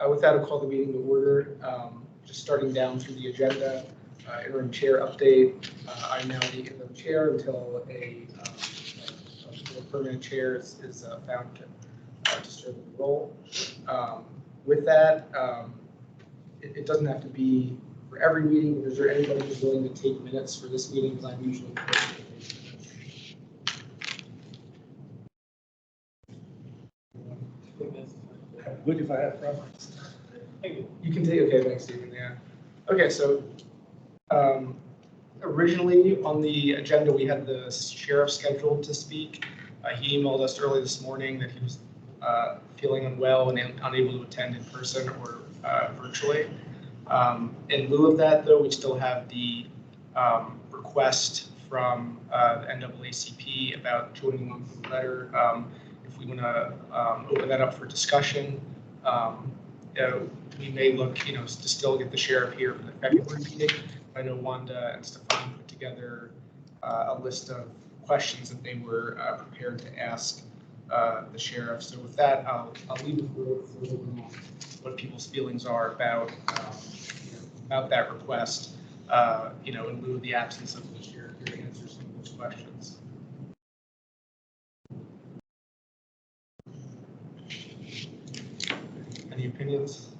With that, I'll call the meeting to order. Just starting down through the agenda, interim chair update. I'm now the interim chair until a permanent chair is found to serve in the role. With that, it doesn't have to be for every meeting, but is there anybody who's willing to take minutes for this meeting? Because I'm usually good if I have problems. You can take, okay, thanks, Stephen, yeah. Okay, so originally on the agenda, we had the sheriff scheduled to speak. He emailed us early this morning that he was feeling unwell and unable to attend in person or virtually. In lieu of that, though, we still have the request from the NAACP about joining on the letter. If we want to open that up for discussion, we may look, to still get the sheriff here for the February meeting. I know Wanda and Stefan put together a list of questions that they were prepared to ask the sheriff. So with that, I'll leave the floor for what people's feelings are about that request. In lieu of the absence of the sheriff here to answer some of those questions. Any opinions?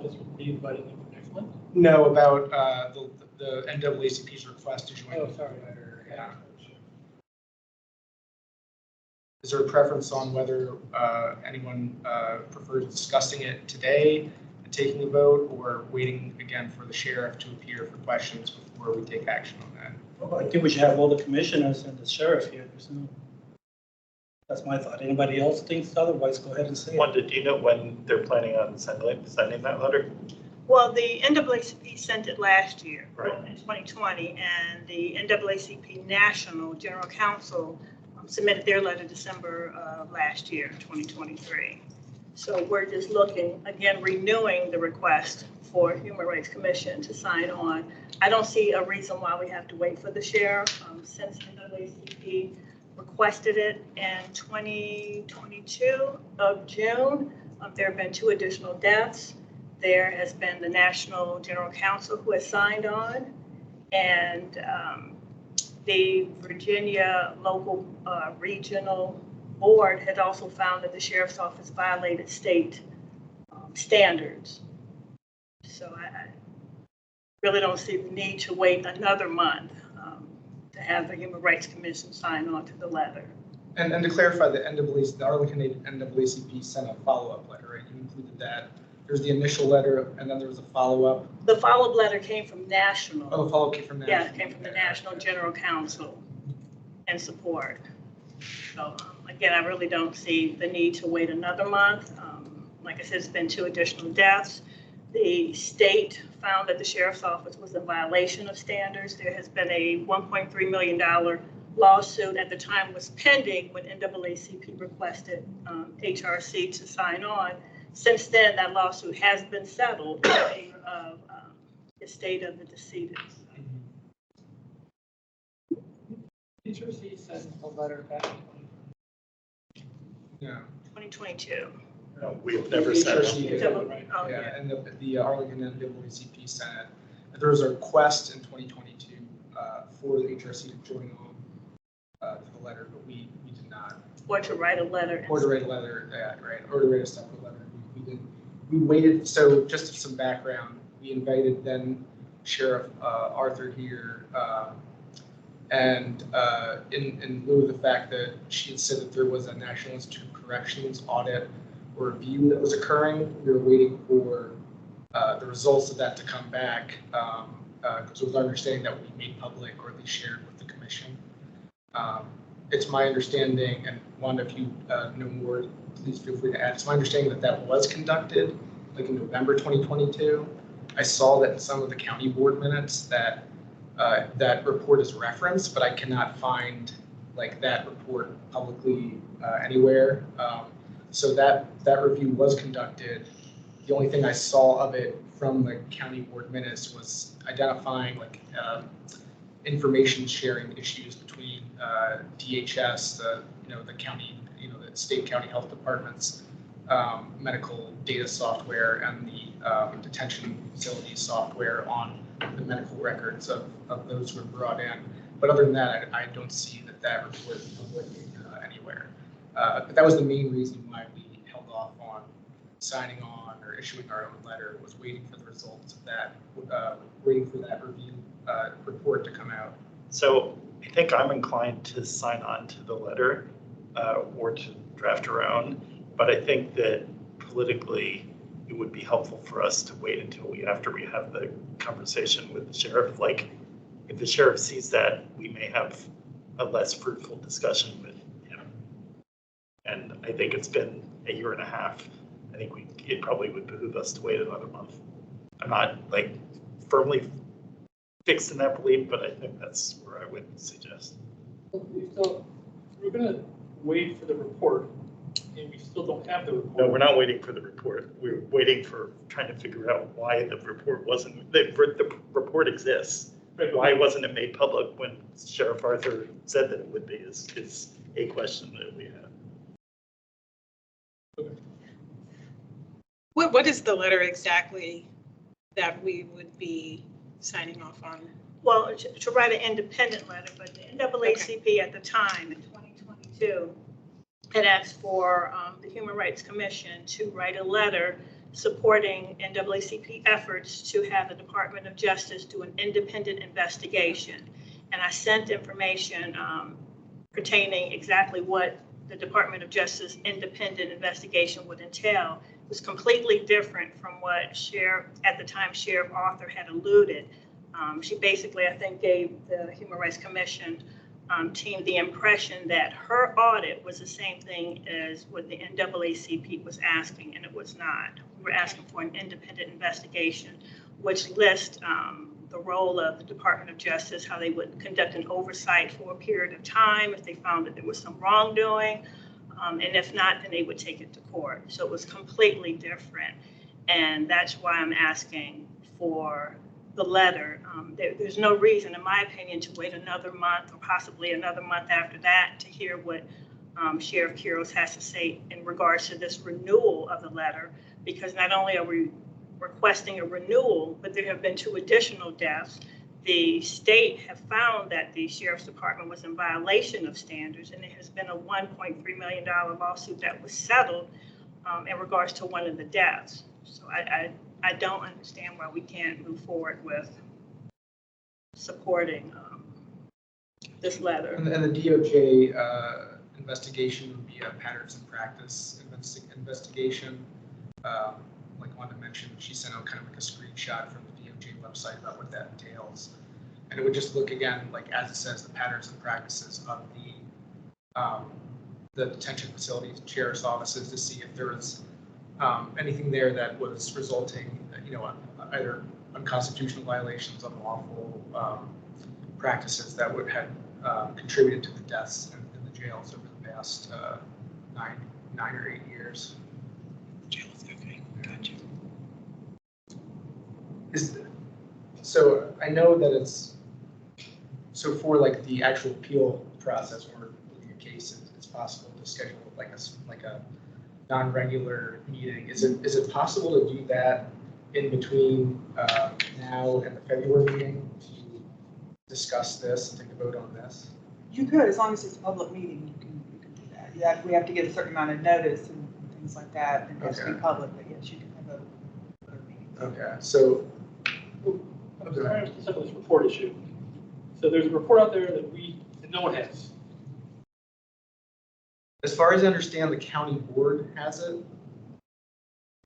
Just be invited them for next month. No, about the NAACP's request to join. Oh, sorry. Yeah. Is there a preference on whether anyone prefers discussing it today and taking a vote, or waiting again for the sheriff to appear for questions before we take action on that? Well, I think we should have all the commissioners and the sheriff here. That's my thought. Anybody else thinks otherwise? Go ahead and say it. Wanda, do you know when they're planning on sending that letter? Well, the NAACP sent it last year, right, in 2020, and the NAACP National General Council submitted their letter December of last year, 2023. So we're just looking, again, renewing the request for Human Rights Commission to sign on. I don't see a reason why we have to wait for the sheriff. Since NAACP requested it in 2022 of June, there have been 2 additional deaths. There has been the National General Council who has signed on, and the Virginia local regional board had also found that the sheriff's office violated state standards. So I really don't see the need to wait another month to have the Human Rights Commission sign on to the letter. And to clarify, the Arlington NAACP sent a follow-up letter, right? You included that. There's the initial letter, and then there was a follow-up. The follow-up letter came from National. Oh, the follow-up came from National. Yeah, it came from the National General Council in support. So again, I really don't see the need to wait another month. Like I said, it's been 2 additional deaths. The state found that the sheriff's office was in violation of standards. There has been a $1.3 million lawsuit at the time was pending when NAACP requested HRC to sign on. Since then, that lawsuit has been settled in favor of the estate of the decedent. HRC sent a letter back in 2022. No, we've never sent one. Right. Oh, Yeah, and the Arlington NAACP sent it. There was a request in 2022 for the HRC to join on to the letter, but we did not. Or to write a letter. Or to write a letter, yeah, right. Or to write a separate letter. We didn't. We waited. So just some background, we invited then Sheriff Arthur here, and in lieu of the fact that she had said that there was a National Institute of Corrections audit or review that was occurring, we were waiting for the results of that to come back, because it was our understanding that we made public or at least shared with the commission. It's my understanding, and Wanda, if you know more, please feel free to add. It's my understanding that that was conducted like in November 2022. I saw that in some of the county board minutes that that report is referenced, but I cannot find like that report publicly anywhere. So that review was conducted. The only thing I saw of it from the county board minutes was identifying like information sharing issues between DHS, the county, the state county health departments, medical data software and the detention facility software on the medical records of those who were brought in. But other than that, I don't see that report is public anywhere. But that was the main reason why we held off on signing on or issuing our own letter, was waiting for the results of that, waiting for that review report to come out. So I think I'm inclined to sign on to the letter or to draft our own, but I think that politically it would be helpful for us to wait until after we have the conversation with the sheriff. Like, if the sheriff sees that, we may have a less fruitful discussion with him. And I think it's been a year and a half. I think it probably would behoove us to wait another month. I'm not like firmly fixed in that belief, but I think that's where I would suggest. So we're going to wait for the report, and we still don't have the report. No, we're not waiting for the report. We're waiting for trying to figure out why the report wasn't, the report exists. Right. Why wasn't it made public when Sheriff Arthur said that it would be is a question that we have. Okay. What is the letter exactly that we would be signing off on? Well, to write an independent letter, but the NAACP at the time in 2022 had asked for the Human Rights Commission to write a letter supporting NAACP efforts to have the Department of Justice do an independent investigation. And I sent information pertaining exactly what the Department of Justice independent investigation would entail. It was completely different from what at the time Sheriff Arthur had alluded. She basically, I think, gave the Human Rights Commission team the impression that her audit was the same thing as what the NAACP was asking, and it was not. We were asking for an independent investigation, which lists the role of the Department of Justice, how they would conduct an oversight for a period of time if they found that there was some wrongdoing, and if not, then they would take it to court. So it was completely different, and that's why I'm asking for the letter. There's no reason, in my opinion, to wait another month or possibly another month after that to hear what Sheriff Quiros has to say in regards to this renewal of the letter, because not only are we requesting a renewal, but there have been 2 additional deaths. The state have found that the Sheriff's Department was in violation of standards, and there has been a $1.3 million lawsuit that was settled in regards to one of the deaths. So I don't understand why we can't move forward with supporting this letter. And the DOJ investigation would be a patterns and practice investigation. Like Wanda mentioned, she sent out kind of like a screenshot from the DOJ website about what that entails. And it would just look again, like as it says, the patterns and practices of the detention facilities, sheriff's offices, to see if there was anything there that was resulting, either unconstitutional violations, unlawful practices that would have contributed to the deaths in the jails over the past 9 or 8 years. Jails, okay, gotcha. So I know that so for like the actual appeal process when we're looking at cases, it's possible to schedule like a non-regular meeting. Is it possible to do that in between now and the February meeting to discuss this and take a vote on this? You could, as long as it's a public meeting, you can do that. Yeah, we have to give a certain amount of notice and things like that, and it has to be public, but yes, you can have a meeting. Okay, so I'm sorry, let's talk about this report issue. So there's a report out there that no one has. as far as I understand, the county board has it,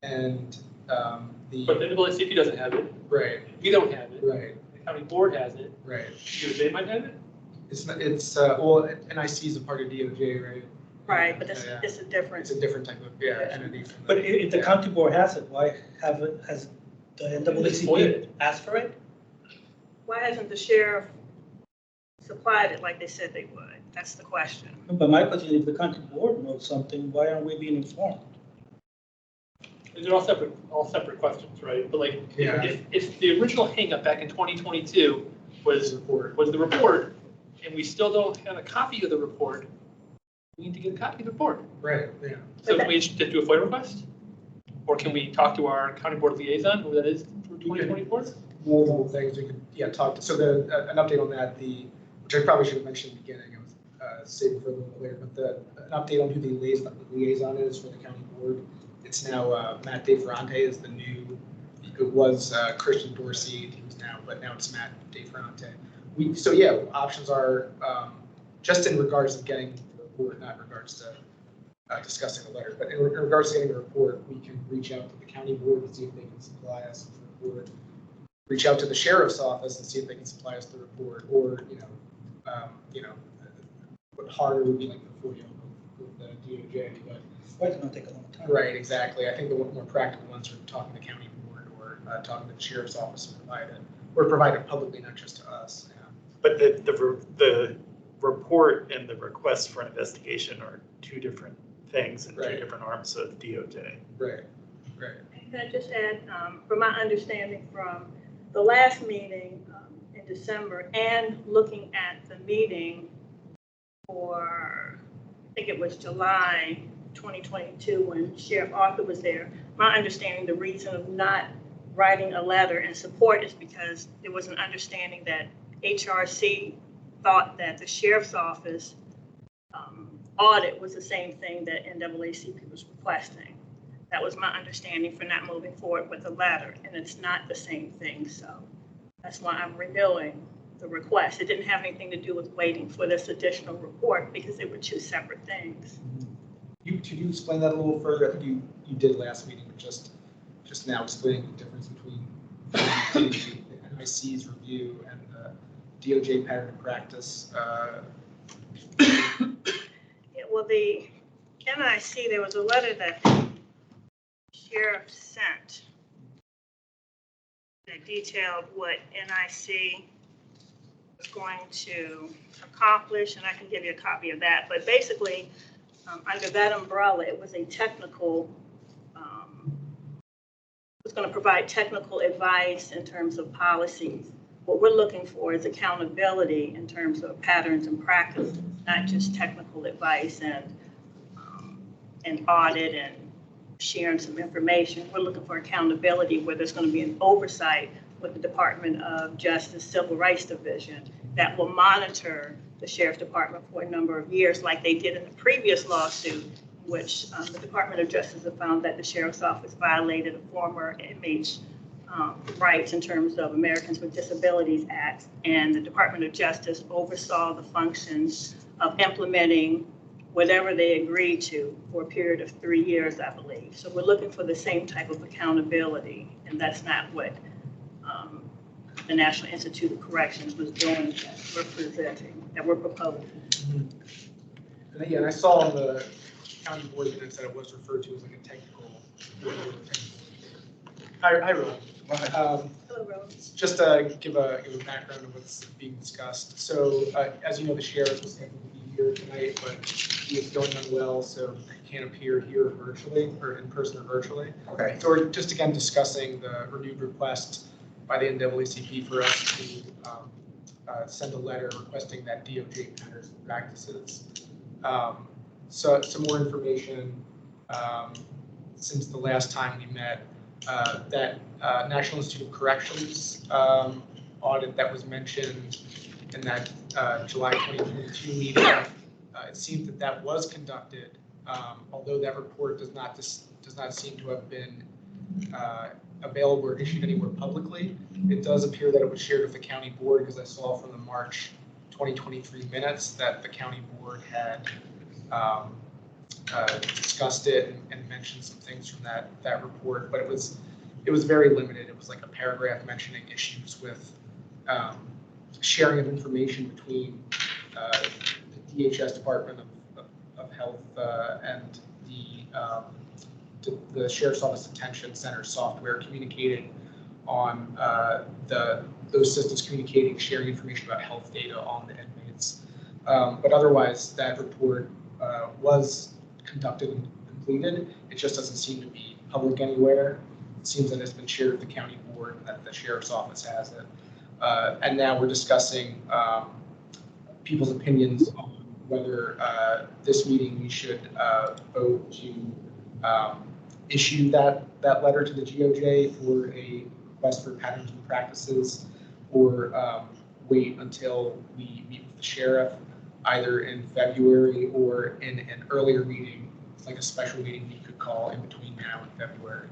and But the NAACP doesn't have it. right, We don't have it. right, The county board has it. right. DOJ might have it. It's not, well, NIC is a part of DOJ, right? Right, but it's Yeah. a different. It's a different type of entity. From But if the county board has it, why has the NAACP asked for it? Why hasn't the sheriff supplied it like they said they would? That's the question. But my question, if the county board knows something, why aren't we being informed? They're all separate questions, right? But like, Yeah. if the original hangup back in 2022 was the report, and we still don't have a copy of the report, we need to get a copy of the report. Right, yeah. So can we just do a FOIA request? Or can we talk to our county board liaison, who that is for 2024? Multiple things we could, yeah, talk to. So an update on that, which I probably should have mentioned in the beginning, I was saving for a little bit later, but an update on who the liaison is for the county board. It's now Matt DeFerrante is the new, it was Christian Dorsey, but now it's Matt DeFerrante. So yeah, options are just in regards to getting the report, not in regards to discussing the letter, but in regards to getting a report, we can reach out to the county board and see if they can supply us with the report. Reach out to the sheriff's office and see if they can supply us the report, or what harder would be like the FOIA with the DOJ. But Why it's gonna take a long time? right, exactly. I think the more practical ones are talking to the county board or talking to the sheriff's office and provide it publicly, not just to us. Yeah. But the report and the request for an investigation are two different things and two different arms of DOJ. Right, right. Can I just add, from my understanding from the last meeting in December and looking at the meeting for, I think it was July 2022 when Sheriff Arthur was there, my understanding, the reason of not writing a letter in support is because there was an understanding that HRC thought that the sheriff's office audit was the same thing that NAACP was requesting. That was my understanding for not moving forward with the letter, and it's not the same thing. So that's why I'm renewing the request. It didn't have anything to do with waiting for this additional report because they were two separate things. Could you explain that a little further? I think you did last meeting, but just now explaining the difference between the NIC's review and the DOJ pattern of practice. Yeah, well, the NIC, there was a letter that the sheriff sent that detailed what NIC was going to accomplish, and I can give you a copy of that. But basically, under that umbrella, it was a technical, was going to provide technical advice in terms of policies. What we're looking for is accountability in terms of patterns and practices, not just technical advice and audit and sharing some information. We're looking for accountability where there's going to be an oversight with the Department of Justice Civil Rights Division that will monitor the Sheriff's Department for a number of years, like they did in the previous lawsuit, which the Department of Justice have found that the Sheriff's Office violated a former inmate's rights in terms of Americans with Disabilities Act, and the Department of Justice oversaw the functions of implementing whatever they agreed to for a period of 3 years, I believe. So we're looking for the same type of accountability, and that's not what the National Institute of Corrections was doing that we're presenting, that we're proposing. And again, I saw on the county board minutes that it was referred to as like a technical. Hi, Roland. Hello, Rose. Just to give a background of what's being discussed. So as you know, the sheriff was able to be here tonight, but he is feeling unwell, so he can't appear here virtually or in person or virtually. Okay. So we're just again discussing the renewed request by the NAACP for us to send a letter requesting that DOJ patterns and practices. So some more information since the last time we met. That National Institute of Corrections audit that was mentioned in that July 2022 meeting, it seems that was conducted, although that report does not seem to have been available or issued anywhere publicly. It does appear that it was shared with the county board, because I saw from the March 2023 minutes that the county board had discussed it and mentioned some things from that report, but it was very limited. It was like a paragraph mentioning issues with sharing of information between the DHS Department of Health and the Sheriff's Office Detention Center software communicating on those systems communicating, sharing information about health data on the inmates. But otherwise, that report was conducted and completed. It just doesn't seem to be public anywhere. It seems that it's been shared with the county board and that the sheriff's office has it. And now we're discussing people's opinions on whether this meeting we should vote to issue that letter to the GOJ for a request for patterns and practices, or wait until we meet with the sheriff, either in February or in an earlier meeting, like a special meeting we could call in between now and February.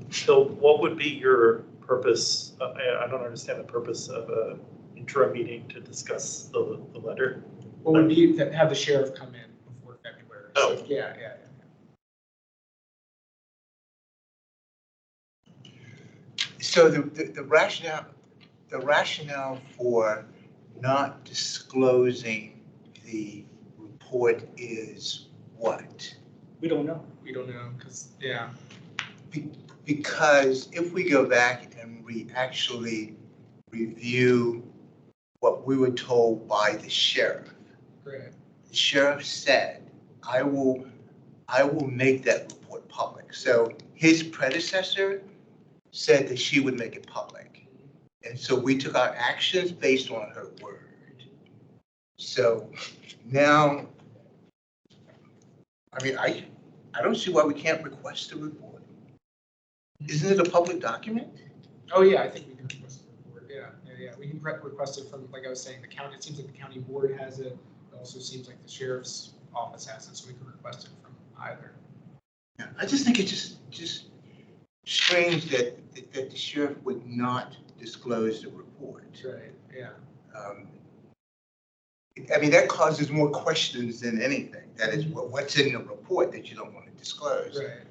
So what would be your purpose? I don't understand the purpose of a interim meeting to discuss the letter. What would be to have the sheriff come in before February? Oh. So, yeah. So the rationale for not disclosing the report is what? We don't know. We don't know, because, yeah. Because if we go back and we actually review what we were told by the sheriff, Right. the sheriff said, I will make that report public. So his predecessor said that she would make it public. And so we took our actions based on her word. So now, I mean, I don't see why we can't request a report. Isn't it a public document? Oh, yeah, I think we can request a report. Yeah. We can request it from, like I was saying, the county. It seems like the county board has it. It also seems like the sheriff's office has it, so we can request it from either. Yeah, I just think it's just strange that the sheriff would not disclose the report. Right, yeah. I mean, that causes more questions than anything. That is, what's in the report that you don't want to disclose? Right.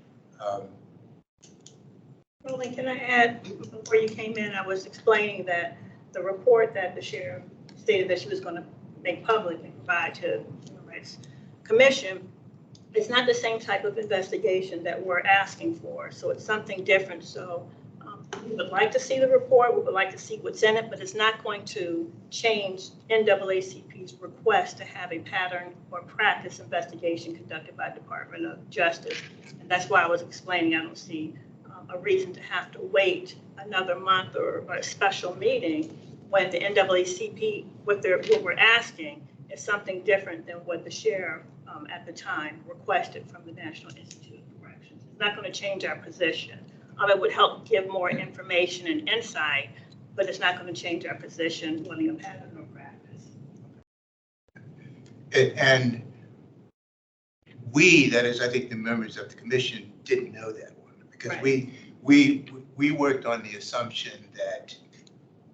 Roland, can I add, before you came in, I was explaining that the report that the sheriff stated that she was going to make public and provide to the Human Rights Commission, it's not the same type of investigation that we're asking for. So it's something different. So we would like to see the report. We would like to see what's in it, but it's not going to change NAACP's request to have a pattern or practice investigation conducted by Department of Justice. And that's why I was explaining I don't see a reason to have to wait another month or a special meeting when the NAACP, what we're asking is something different than what the sheriff at the time requested from the National Institute of Corrections. It's not going to change our position. It would help give more information and insight, but it's not going to change our position wanting a pattern or practice. And we, that is, I think the members of the commission didn't know that one, because Right. we worked on the assumption that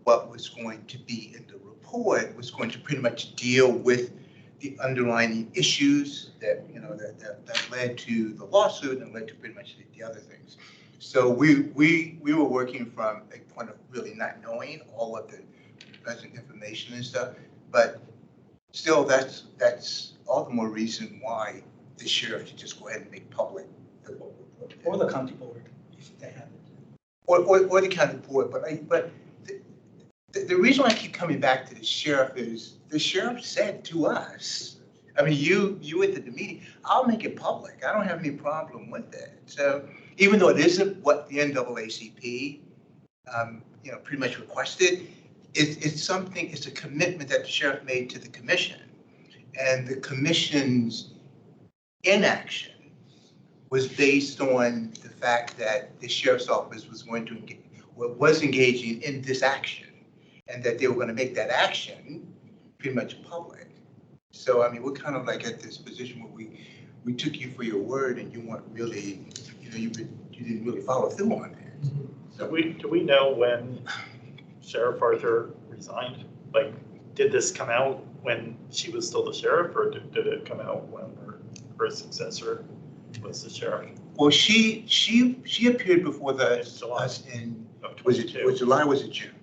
what was going to be in the report was going to pretty much deal with the underlying issues that, you know, that led to the lawsuit and led to pretty much the other things. So we were working from a point of really not knowing all of the present information and stuff, but still, that's all the more reason why the sheriff should just go ahead and make public the report. Or the county board, if they have it. Or the county board, but the reason why I keep coming back to the sheriff is the sheriff said to us, I mean, you at the meeting, I'll make it public. I don't have any problem with that. So even though it isn't what the NAACP, you know, pretty much requested, it's something, it's a commitment that the sheriff made to the commission. And the commission's inaction was based on the fact that the sheriff's office was going to engage, was engaging in this action, and that they were going to make that action pretty much public. So, I mean, we're kind of like at this position where we took you for your word, and you weren't really, you know, you didn't really follow through on that. So do we know when Sheriff Arthur resigned? Like, did this come out when she was still the sheriff, or did it come out when her successor was the sheriff? Well, she appeared before us in, was it July, was it June?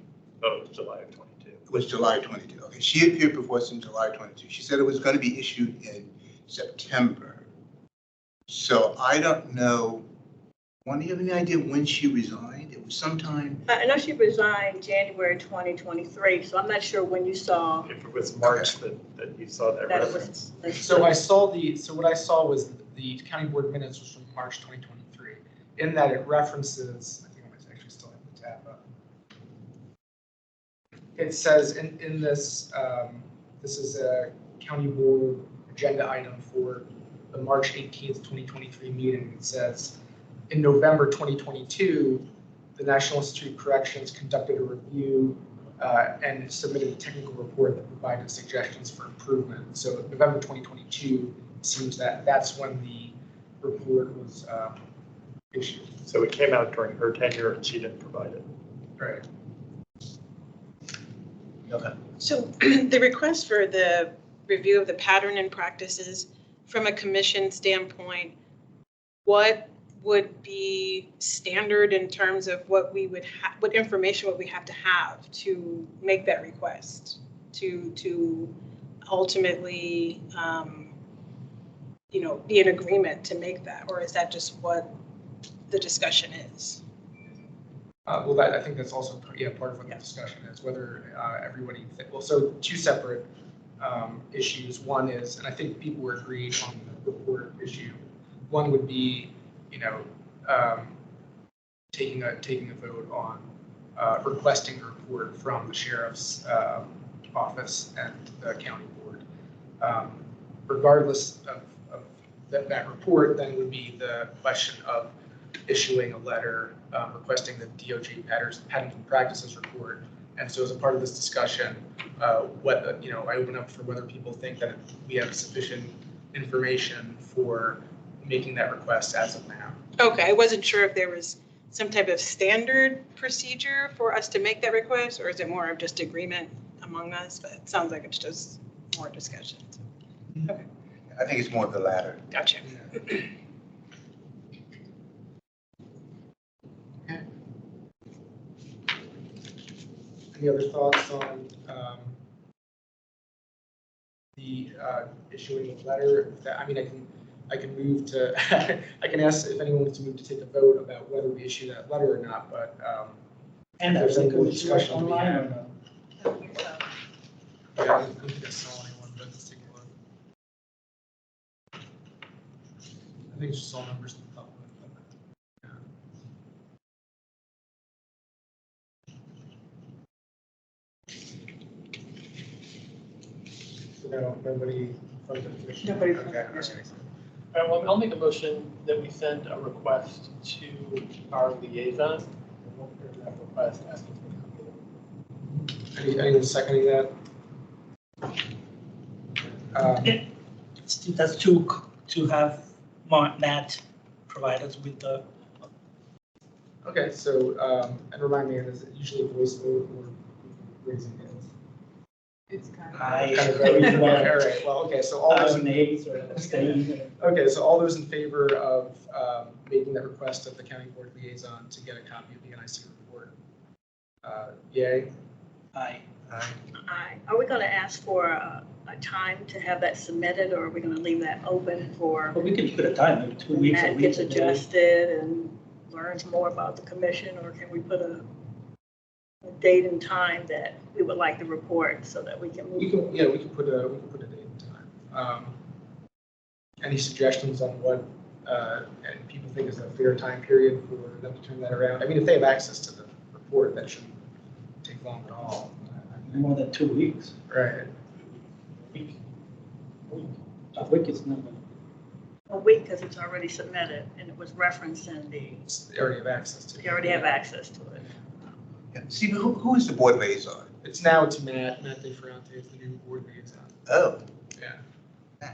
Oh, it was July of 22. It was July 22. Okay, she appeared before us in July 22. She said it was going to be issued in September. So I don't know. Do you have any idea when she resigned? It was sometime. I know she resigned January 2023, so I'm not sure when you saw If it was March that you saw that that it reference. was. So what I saw was the county board minutes was from March 2023. In that it references, I think I might actually still have the tab up. It says in this, this is a county board agenda item for the March 18th, 2023 meeting. It says, in November 2022, the National Institute of Corrections conducted a review and submitted a technical report that provided suggestions for improvement. So November 2022 seems that that's when the report was issued. So it came out during her tenure and she didn't provide it. Right. Okay. So the request for the review of the pattern and practices from a commission standpoint, what would be standard in terms of what we would what information would we have to have to make that request to ultimately, be in agreement to make that, or is that just what the discussion is? Well, I think that's also part of what the discussion is, whether everybody, well, so two separate issues. One is, and I think people were agreed on the report issue. One would be, taking a vote on requesting a report from the sheriff's office and the county board. Regardless of that report, then would be the question of issuing a letter requesting the DOJ patterns and practices report. And so as a part of this discussion, I open up for whether people think that we have sufficient information for making that request as of now. Okay, I wasn't sure if there was some type of standard procedure for us to make that request, or is it more of just agreement among us? But it sounds like it's just more discussion. Okay, I think it's more of the latter. gotcha. Any other thoughts on the issuing a letter? I can move to, I can ask if anyone wants to move to take a vote about whether we issue that letter or not, but And there's that's any more discussion to be online or had. no? Yeah, I don't think I saw anyone, but let's take a look. I think it's just all numbers in the public. Yeah. So nobody from the commission? Nobody from the Okay, commission. okay. All right, well, I'll make a motion that we send a request to our liaison. We'll prepare that request asking for a copy. Anyone seconding that? That's to have Matt provide us with the, Okay, so, and remind me, is it usually a voice vote or raising hands? It's kind of. Kind of vote. I, All right, well, okay, so all those, nays or abstain. okay, so all those in favor of making that request of the county board liaison to get a copy of the NIC report? Yay? Aye. Aye. Are we going to ask for a time to have that submitted, or are we going to leave that open for But we can put a time, maybe 2 weeks. Matt gets adjusted and learns more about the commission, or can we put a date and time that we would like the report so that we can move? We can put a date and time. Any suggestions on what and people think is a fair time period for them to turn that around? I mean, if they have access to the report, that shouldn't take long at all. More than 2 weeks. Right. A week is not. A week, because it's already submitted and it was referenced in They already have access to it. you already have access to it. Yeah. Steve, who is the board liaison? It's now to Matt DeFerrante is the new board liaison. Oh. Yeah.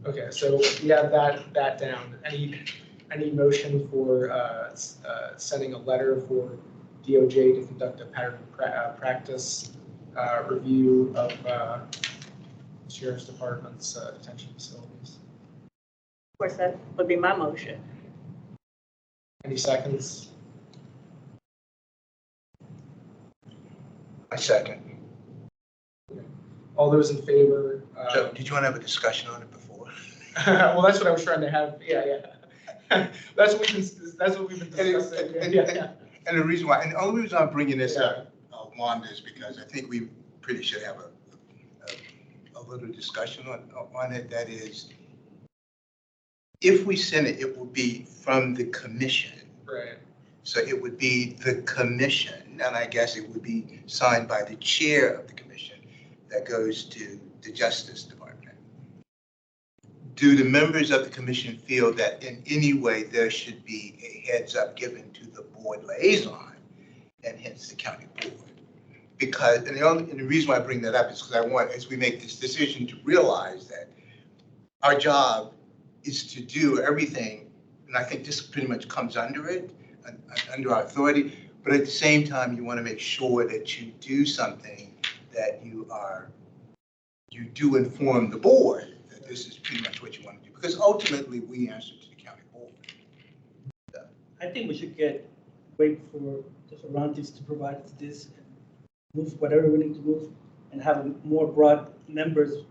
Okay, so we have that down. Any motion for sending a letter for DOJ to conduct a pattern practice review of Sheriff's Department's detention facilities? Of course, that would be my motion. Any seconds? A second. All those in favor? So did you want to have a discussion on it before? Well, that's what I was trying to have. Yeah. That's what we've been discussing. Yeah. And the reason why, and the only reason I'm bringing this up, Wanda, is because I think we pretty should have a little discussion on it. That is, if we send it, it will be from the commission. Right. So it would be the commission, and I guess it would be signed by the chair of the commission that goes to the Justice Department. Do the members of the commission feel that in any way there should be a heads up given to the board liaison and hence the county board? Because, and the reason why I bring that up is because I want, as we make this decision, to realize that our job is to do everything, and I think this pretty much comes under it, under our authority, but at the same time, you want to make sure that you do something that you do inform the board that this is pretty much what you want to do, because ultimately we answer to the county board. I think we should wait for the surroundings to provide us this, and move whatever we need to move, and have more broad members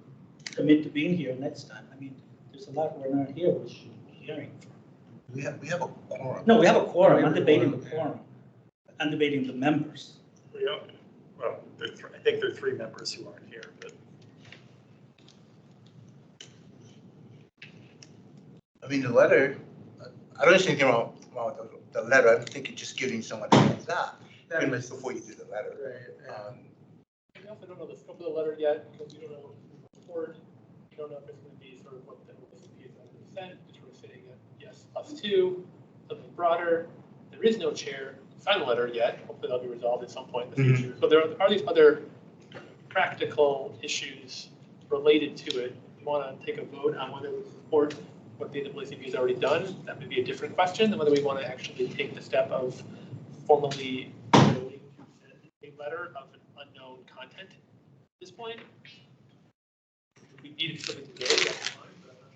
commit to being here next time. I mean, there's a lot we're not here, we should be hearing. We have a quorum. No, we have a quorum. I'm debating the quorum. I'm debating the members. Well, I think there are 3 members who aren't here, but. I mean, the letter, I don't see anything wrong with the letter. I'm thinking just giving someone a heads up, pretty much before you do the letter. Right. We also don't know the scope of the letter yet, because we don't know what's report. We don't know if it's going to be sort of what the LCP is going to send, which we're sitting at yes +2, something broader. There is no chair final letter yet. Hopefully that'll be resolved at some point in the future. So there are these other practical issues related to it. We want to take a vote on whether we support what the NAACP has already done. That would be a different question than whether we want to actually take the step of formally voting to send a letter of an unknown content at this point. If we needed something today, that's fine, but I'm not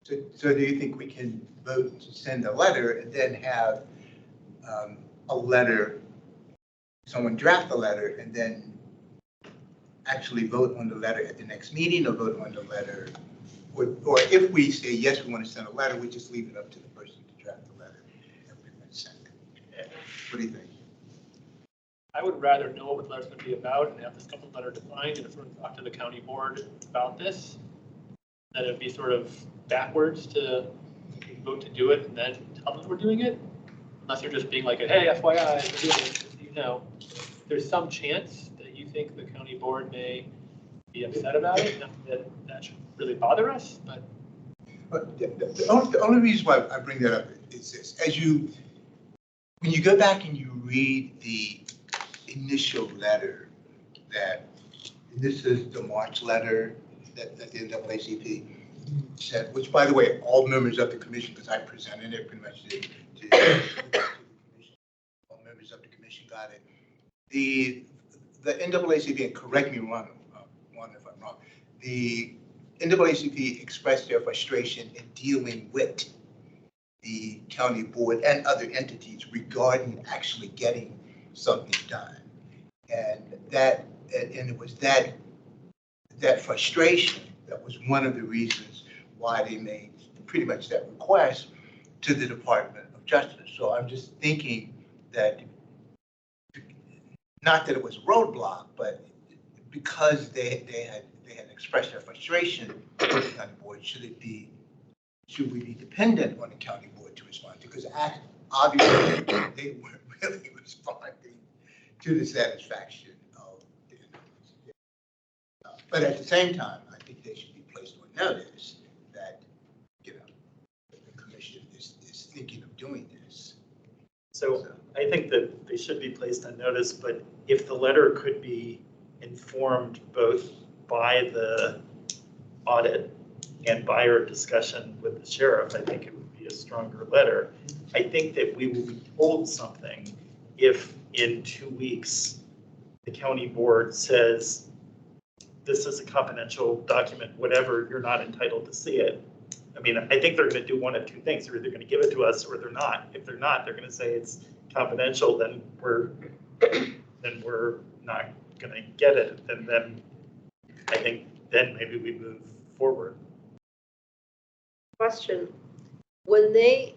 sure. So do you think we can vote to send a letter and then have a letter, someone draft a letter and then actually vote on the letter at the next meeting, or vote on the letter? Or if we say, yes, we want to send a letter, we just leave it up to the person to draft the letter and pretty much send it. What do you think? I would rather know what the letter's going to be about and have the scope of the letter defined and sort of talk to the county board about this. Then it'd be sort of backwards to vote to do it and then tell them we're doing it. Unless you're just being like, hey, FYI, we're doing it. You know, there's some chance that you think the county board may be upset about it, not that should really bother us, but. The only reason why I bring that up is this: when you go back and you read the initial letter this is the March letter that the NAACP said, which, by the way, all members of the commission, because I presented it pretty much to the commission, all members of the commission got it. The NAACP, and correct me if I'm wrong, the NAACP expressed their frustration in dealing with the county board and other entities regarding actually getting something done. And it was that frustration that was one of the reasons why they made pretty much that request to the Department of Justice. So I'm just thinking that, not that it was a roadblock, but because they had expressed their frustration with the county board, should we be dependent on the county board to respond? Because obviously they weren't really responding to the satisfaction of the NAACP. But at the same time, I think they should be placed on notice that, that the commission is thinking of doing this. So I think that they should be placed on notice, but if the letter could be informed both by the audit and by our discussion with the sheriff, I think it would be a stronger letter. I think that we will be told something if in 2 weeks the county board says, this is a confidential document, whatever, you're not entitled to see it. I mean, I think they're going to do one of 2 things. They're either going to give it to us or they're not. If they're not, they're going to say it's confidential, then we're not going to get it. And then I think then maybe we move forward. Question, when they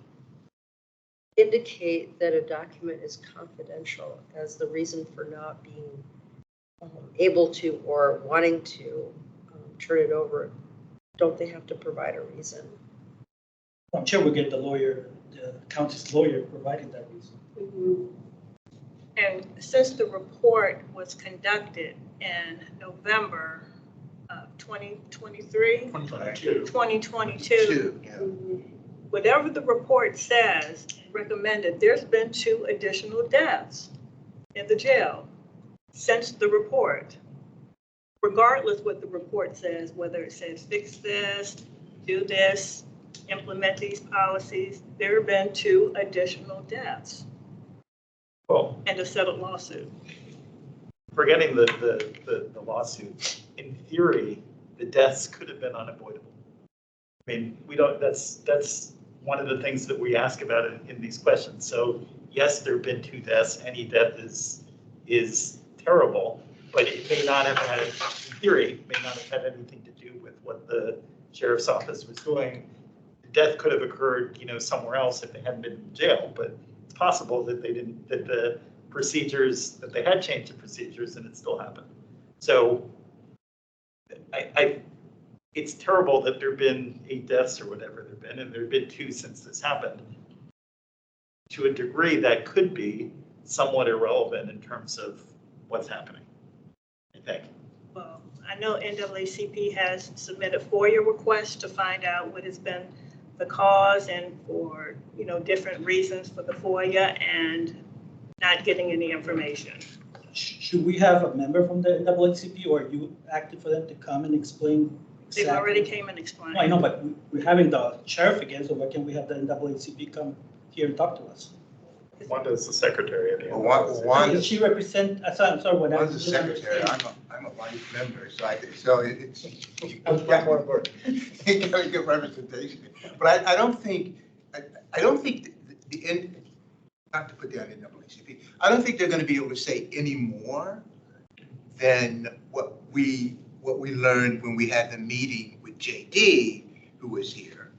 indicate that a document is confidential as the reason for not being able to or wanting to turn it over, don't they have to provide a reason? I'm sure we'll get the lawyer, the county's lawyer providing that reason. And since the report was conducted in November of 2023, 2022. 2022, Two, yeah. whatever the report says, recommended, there's been 2 additional deaths in the jail since the report. Regardless what the report says, whether it says fix this, do this, implement these policies, there have been 2 additional deaths Well, and a settled lawsuit. forgetting the lawsuit, in theory, the deaths could have been unavoidable. I mean, we don't, that's one of the things that we ask about in these questions. So yes, there have been 2 deaths. Any death is terrible, but it may not have had, in theory, may not have had anything to do with what the sheriff's office was doing. The death could have occurred, somewhere else if they hadn't been in jail, but it's possible that they didn't, that the procedures, that they had changed the procedures and it still happened. So it's terrible that there have been 8 deaths or whatever there have been, and there have been 2 since this happened. To a degree, that could be somewhat irrelevant in terms of what's happening, I think. Well, I know NAACP has submitted FOIA requests to find out what has been the cause and for, different reasons for the FOIA and not getting any information. Should we have a member from the NAACP, or are you active for them to come and explain They've exactly? already came and explained. No, I know, but we're having the sheriff again, so why can't we have the NAACP come here and talk to us? Wanda is the secretary of the. Does she represent, I'm sorry, when I One's the was secretary, I'm a life member, so it's. I'm more important. You got a good representation, but I don't think not to put down the NAACP, I don't think they're going to be able to say any more than what we learned when we had the meeting with JD, who was here,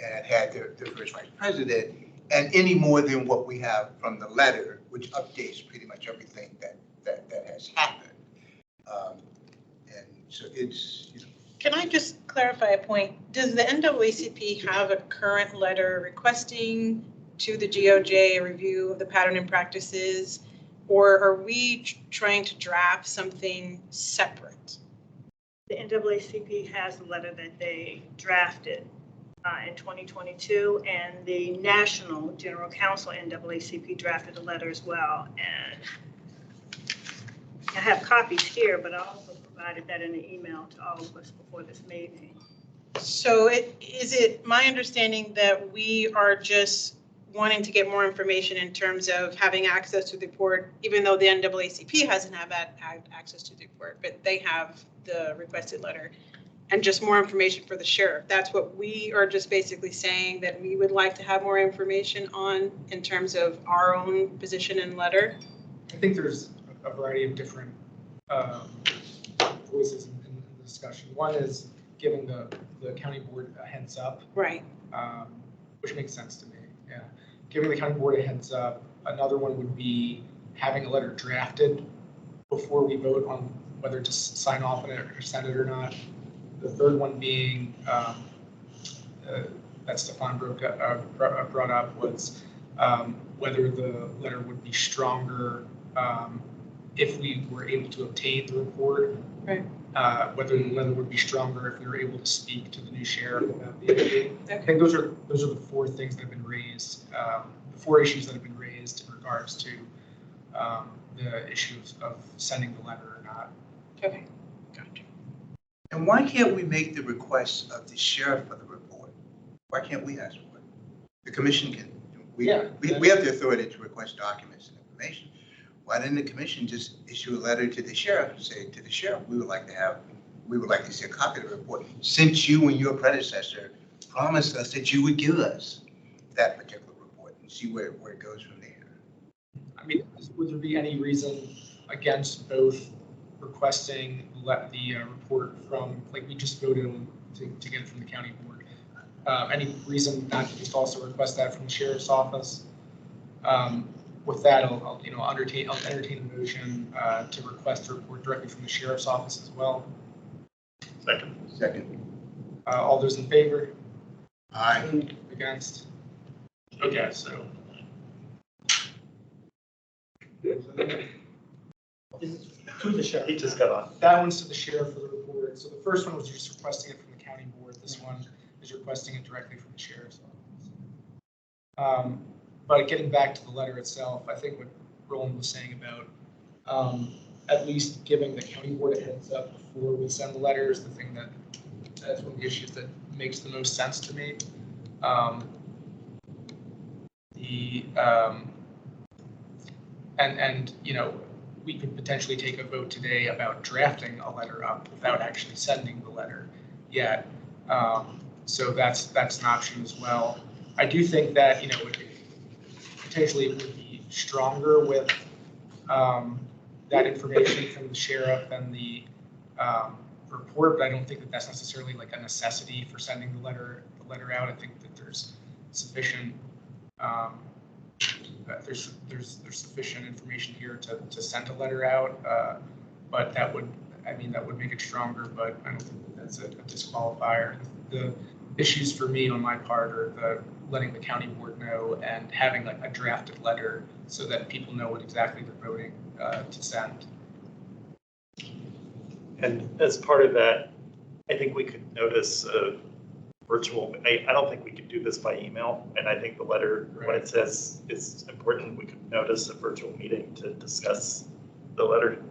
and had their first vice president, and any more than what we have from the letter, which updates pretty much everything that has happened. And so it's, Can I just clarify a point? Does the NAACP have a current letter requesting to the GOJ a review of the pattern and practices? Or are we trying to draft something separate? The NAACP has a letter that they drafted in 2022, and the National General Counsel NAACP drafted a letter as well. And I have copies here, but I also provided that in an email to all of us before this meeting. So is it my understanding that we are just wanting to get more information in terms of having access to the report, even though the NAACP hasn't had access to the report, but they have the requested letter, and just more information for the sheriff? That's what we are just basically saying, that we would like to have more information on in terms of our own position and letter? I think there's a variety of different voices in the discussion. One is giving the county board a heads up, Right. which makes sense to me. Yeah, giving the county board a heads up. Another one would be having a letter drafted before we vote on whether to sign off on it or send it or not. The third one being that Stefan brought up was whether the letter would be stronger if we were able to obtain the report. Right. Whether the letter would be stronger if we were able to speak to the new sheriff about the issue. I think those are the 4 things that have been raised, the 4 issues that have been raised in regards to the issues of sending the letter or not. Okay, gotcha. and why can't we make the request of the sheriff for the report? Why can't we ask for it? The commission can. We have the authority to request documents and information. Why didn't the commission just issue a letter to the sheriff, say to the sheriff, we would like to see a copy of the report, since you and your predecessor promised us that you would give us that particular report, and see where it goes from there. I mean, would there be any reason against both requesting the report from, like we just voted on to get it from the county board? Any reason not to just also request that from the sheriff's office? With that, I'll entertain a motion to request a report directly from the sheriff's office as well. Second. Second. All those in favor? Aye. Against? Okay, so. This is to the sheriff. He just got on. That one's to the sheriff for the report. So the first one was just requesting it from the county board. This one is requesting it directly from the sheriff's office. But getting back to the letter itself, I think what Roland was saying about at least giving the county board a heads up before we send the letter is the thing that's one of the issues that makes the most sense to me. And you know, we could potentially take a vote today about drafting a letter up without actually sending the letter yet. So that's an option as well. I do think that, you know, potentially it would be stronger with that information from the sheriff and the report, but I don't think that that's necessarily like a necessity for sending the letter out. I think that there's sufficient there's sufficient information here to send a letter out, but that would make it stronger, but I don't think that's a disqualifier. The issues for me on my part are the letting the county board know and having like a drafted letter so that people know what exactly they're voting to send. And as part of that, I think we could notice a virtual, I don't think we could do this by email. And I think the letter, when it says it's important, we could notice a virtual meeting to discuss the letter.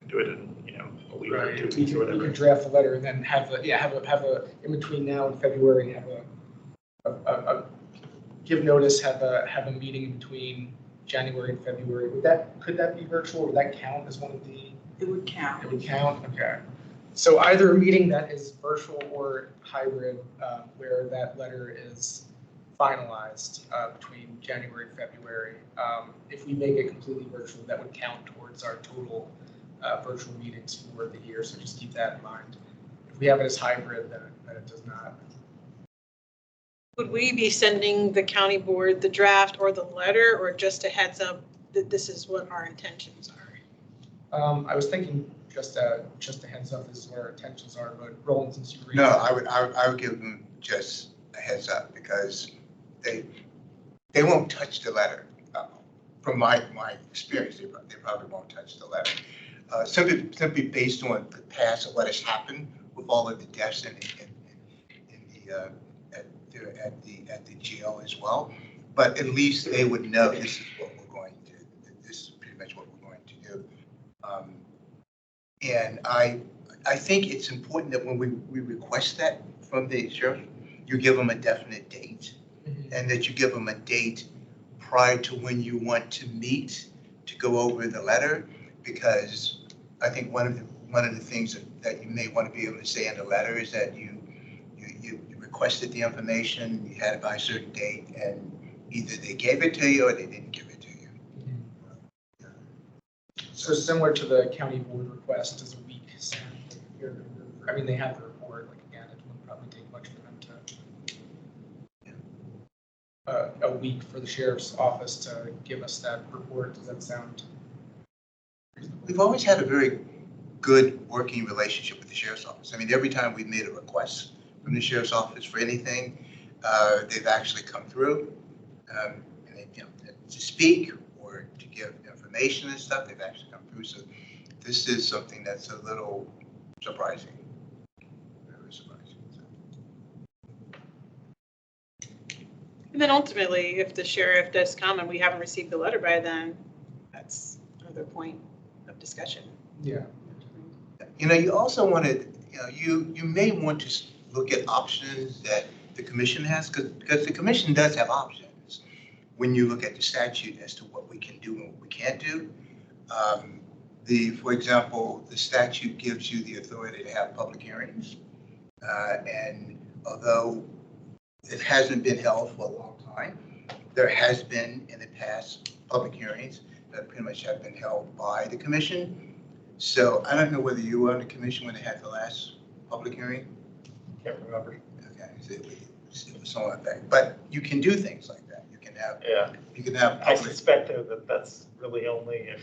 Do it in, you know, a week or 2 weeks or whatever. We can draft the letter and then have a in between now and February, have a give notice, have a meeting in between January and February. Could that be virtual? Would that count as one of the? It would count. It would count, okay. So either a meeting that is virtual or hybrid, where that letter is finalized between January and February. If we make it completely virtual, that would count towards our total virtual meetings for the year, so just keep that in mind. If we have it as hybrid, then it does not. Would we be sending the county board the draft or the letter, or just a heads up that this is what our intentions are? I was thinking just a heads up, this is what our intentions are, but Roland, since you No, I would give them just a heads up because they won't touch the letter. From my experience, they probably won't touch the letter. Simply based on the past of what has happened with all of the deaths at the jail as well. But at least they would know this is what we're going to. This is pretty much what we're going to do. And I think it's important that when we request that from the sheriff, you give them a definite date, and that you give them a date prior to when you want to meet to go over the letter, because I think one of the things that you may want to be able to say in the letter is that you requested the information, you had it by a certain date, and either they gave it to you or they didn't give it to you. So similar to the county board request is a week send. I mean, they have the report, like again, it wouldn't probably take much for them to, a week for the sheriff's office to give us that report. Does that sound reasonable? We've always had a very good working relationship with the sheriff's office. I mean, every time we've made a request from the sheriff's office for anything, they've actually come through, and they, to speak or to give information and stuff, they've actually come through. So this is something that's a little surprising, very surprising. And then ultimately, if the sheriff does come and we haven't received the letter by then, that's another point of discussion. Yeah. You also want to, you may want to look at options that the commission has, because the commission does have options when you look at the statute as to what we can do and what we can't do. For example, the statute gives you the authority to have public hearings. And although it hasn't been held for a long time, there has been in the past public hearings that pretty much have been held by the commission. So I don't know whether you were on the commission when they had the last public hearing. Can't remember. Okay, so it was something like that. But you can do things like that. You can have. Yeah. You can have. I suspect though that that's really only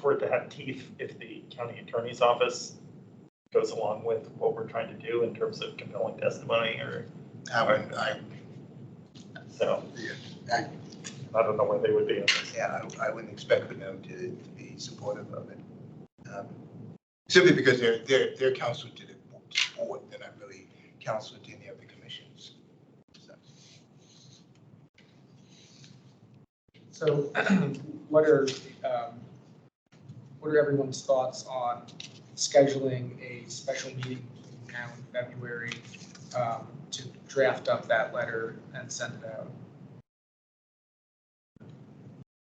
for it to have teeth, if the county attorney's office goes along with what we're trying to do in terms of compelling testimony or. So I- I don't know where they would be on this. Yeah, I wouldn't expect for them to be supportive of it. Simply because they're counsel to the board, they're not really counsel to any of the commissions. So what are everyone's thoughts on scheduling a special meeting between now and February to draft up that letter and send it out?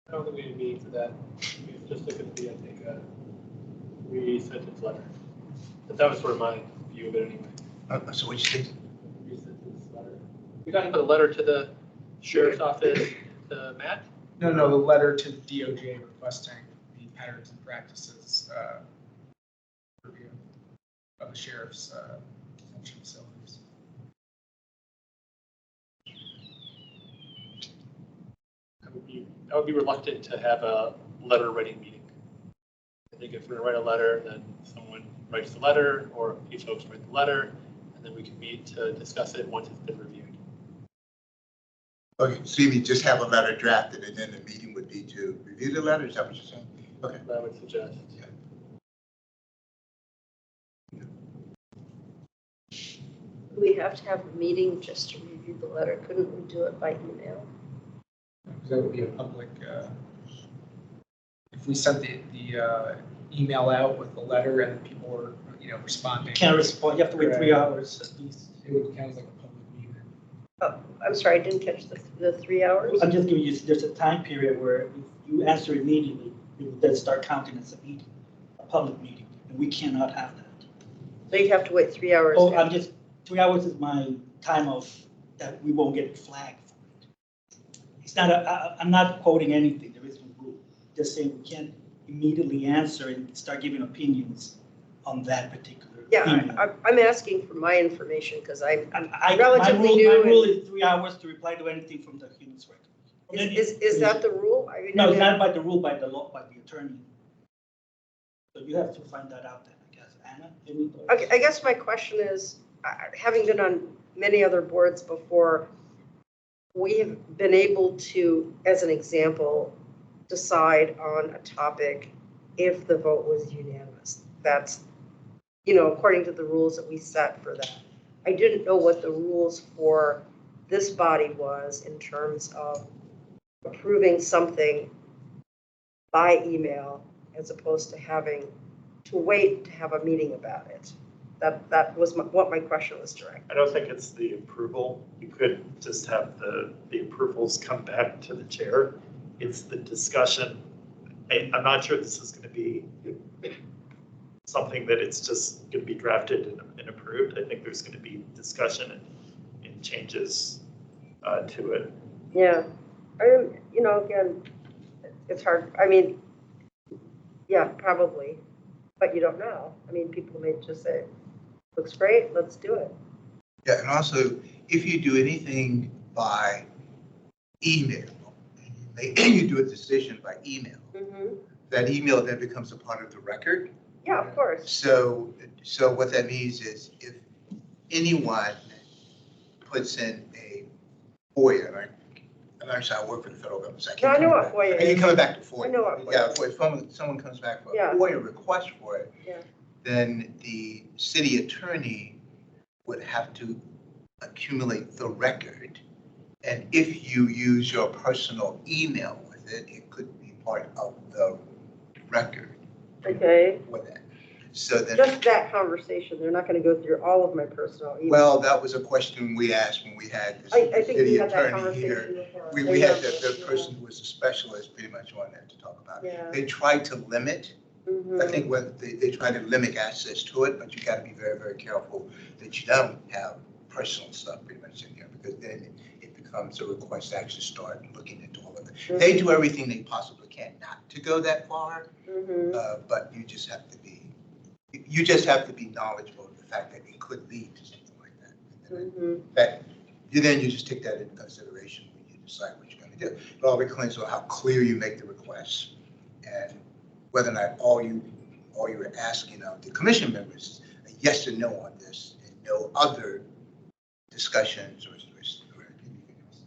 I don't think we need a meeting for that. It's just going to be, I think, a 3-sentence letter. But that was sort of my view of it anyway. So what you think? 3-sentence letter. You're talking about a letter to the sheriff's office, to Matt? No, the letter to the DOJ requesting the patterns and practices review of the sheriff's detention facilities. I would be reluctant to have a letter writing meeting. I think if we're gonna write a letter, then someone writes the letter, or you folks write the letter, and then we can meet to discuss it once it's been reviewed. Okay, so you just have a letter drafted and then the meeting would be to review the letter, is that what you're saying? Okay. That I would suggest. Do we have to have a meeting just to review the letter? Couldn't we do it by email? Because that would be a public, if we sent the email out with the letter and people were, responding. Can't respond, you have to wait 3 hours at least. It would count as like a public meeting. Oh, I'm sorry, I didn't catch the 3 hours. I'm just giving you, there's a time period where if you answer immediately, it would then start counting as a meeting, a public meeting, and we cannot have that. So you have to wait 3 hours. Oh, 3 hours is my time of, that we won't get flagged for it. It's not, I'm not quoting anything, there is no rule. Just saying we can't immediately answer and start giving opinions on that particular Yeah, email. I'm asking for my information because I'm My relatively new. rule is 3 hours to reply to anything from the human record. Is that the rule? I mean, No, it's not by the rule, by the law, by the attorney. So you have to find that out then, I guess. Anna, any thoughts? Okay, I guess my question is, having been on many other boards before, we have been able to, as an example, decide on a topic if the vote was unanimous. That's, according to the rules that we set for that. I didn't know what the rules for this body was in terms of approving something by email as opposed to having to wait to have a meeting about it. That was what my question was directed. I don't think it's the approval. You could just have the approvals come back to the chair. It's the discussion. I'm not sure this is going to be something that it's just going to be drafted and approved. I think there's going to be discussion and changes to it. Yeah, again, it's hard. I mean, yeah, probably, but you don't know. I mean, people may just say, looks great, let's do it. Yeah, and also, if you do anything by email, and you do a decision by email, Mm-hmm. that email then becomes a part of the record. Yeah, of course. So what that means is if anyone puts in a FOIA, and actually I work for the federal government, so I No, can't I know come what back. FOIA I keep is. coming back to FOIA. I know what FOIA Yeah, is. if someone comes back for a Yeah. FOIA request for it, Yeah. then the city attorney would have to accumulate the record. And if you use your personal email with it, it could be part of the record Okay, with that. So then, just that conversation, they're not gonna go through all of my personal email. well, that was a question we asked when we had the I think city we had that attorney here. conversation before. We had the Yeah. person who was a specialist pretty much on that to talk about it. Yeah. They tried to limit, Mhm. I think when they try to limit access to it, but you gotta be very, very careful that you don't have personal stuff pretty much in here, because then it becomes a request to actually start looking into all of it. They do everything they possibly can not to go that far, Mhm. but you just have to be knowledgeable of the fact that it could lead to something like that. And Mhm. then you just take that into consideration when you decide what you're gonna do. It all depends on how clear you make the request and whether or not all you're asking of the commission members is a yes or no on this and no other discussions or anything else.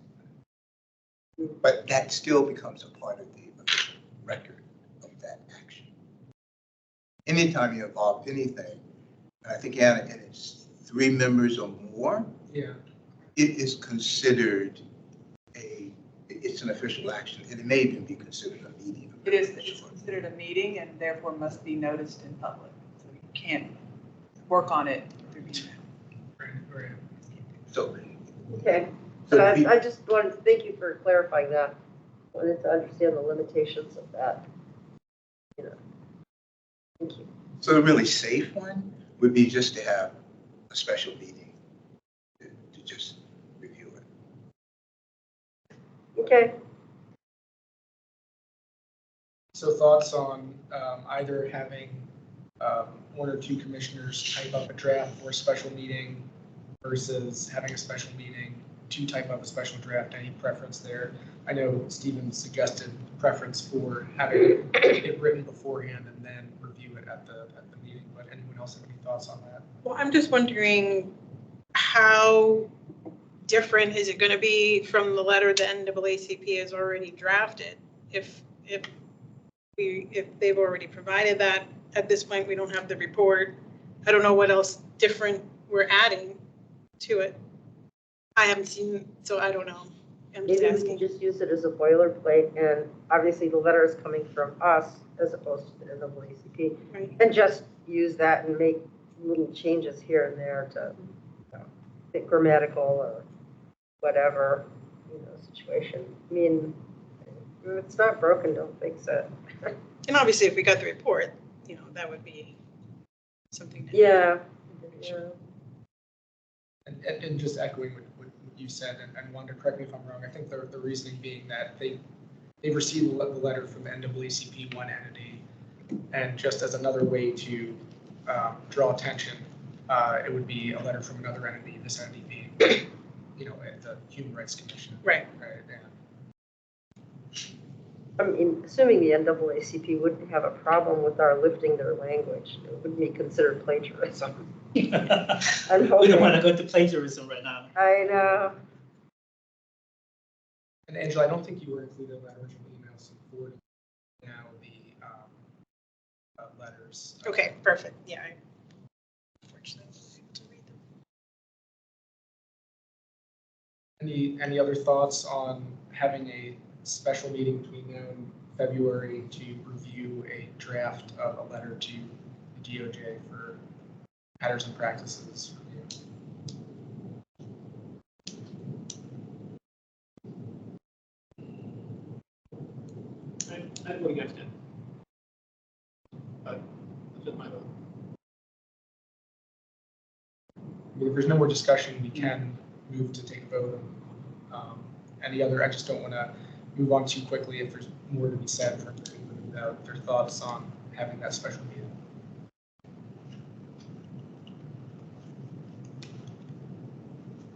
But that still becomes a part of the official record of that action. Anytime you involve anything, and I think, Anna, and it's 3 members or more, Yeah. it is considered it's an official action, and it may even be considered a meeting. It's considered a meeting and therefore must be noticed in public. So you can't work on it through email. Right. So, Okay, so so be- I just wanted to thank you for clarifying that. Wanted to understand the limitations of that. You know, thank you. so the really safe one would be just to have a special meeting to just review it. Okay, So thoughts on either having 1 or 2 commissioners type up a draft for a special meeting versus having a special meeting to type up a special draft? Any preference there? I know Stephen suggested preference for having it written beforehand and then review it at the meeting, but anyone else have any thoughts on that? Well, I'm just wondering how different is it going to be from the letter the NAACP has already drafted? If they've already provided that, at this point, we don't have the report. I don't know what else different we're adding to it. I haven't seen, so I don't know. I'm just maybe we asking. can just use it as a boilerplate, and obviously the letter is coming from us as opposed to the NAACP. Right. And just use that and make little changes here and there to, think grammatical or whatever, situation. I mean, if it's not broken, don't fix it. And obviously, if we got the report, that would be something. Yeah. And just echoing what you said, and Wanda, correct me if I'm wrong, I think the reasoning being that they've received the letter from the NAACP, one entity, and just as another way to draw attention, it would be a letter from another entity, this entity being, at the Human Rights Commission. Right. Right, yeah. I mean, assuming the NAACP wouldn't have a problem with our lifting their language, it wouldn't be considered plagiarism. We I'm don't hoping. want to go into plagiarism right now. I know. And Angela, I don't think you were included in that original email, so forward now the letters. Okay, perfect. Yeah. Unfortunately, I wasn't able to read them. Any other thoughts on having a special meeting between now and February to review a draft of a letter to the DOJ for patterns and practices review? I'd vote against it. But that's just my vote. I mean, if there's no more discussion, we can move to take a vote. Any other, I just don't want to move on too quickly if there's more to be said from their thoughts on having that special meeting.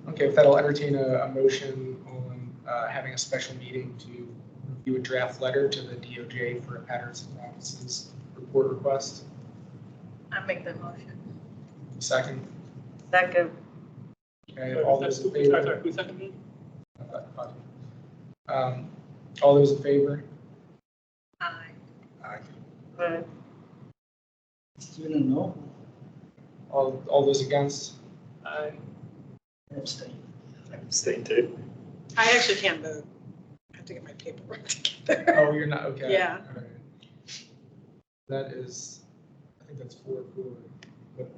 Okay, with that, I'll entertain a motion on having a special meeting to review a draft letter to the DOJ for a patterns and practices report request. I make that motion. Second. Second. Okay, all those in favor? Sorry, who seconded? All those in favor? Aye. Aye. Still no. All those against? Aye. Abstain. Abstain too. I actually can't vote. I have to get my paperwork together. Oh, you're not, okay. Yeah. All right. That is, I think that's 4-4.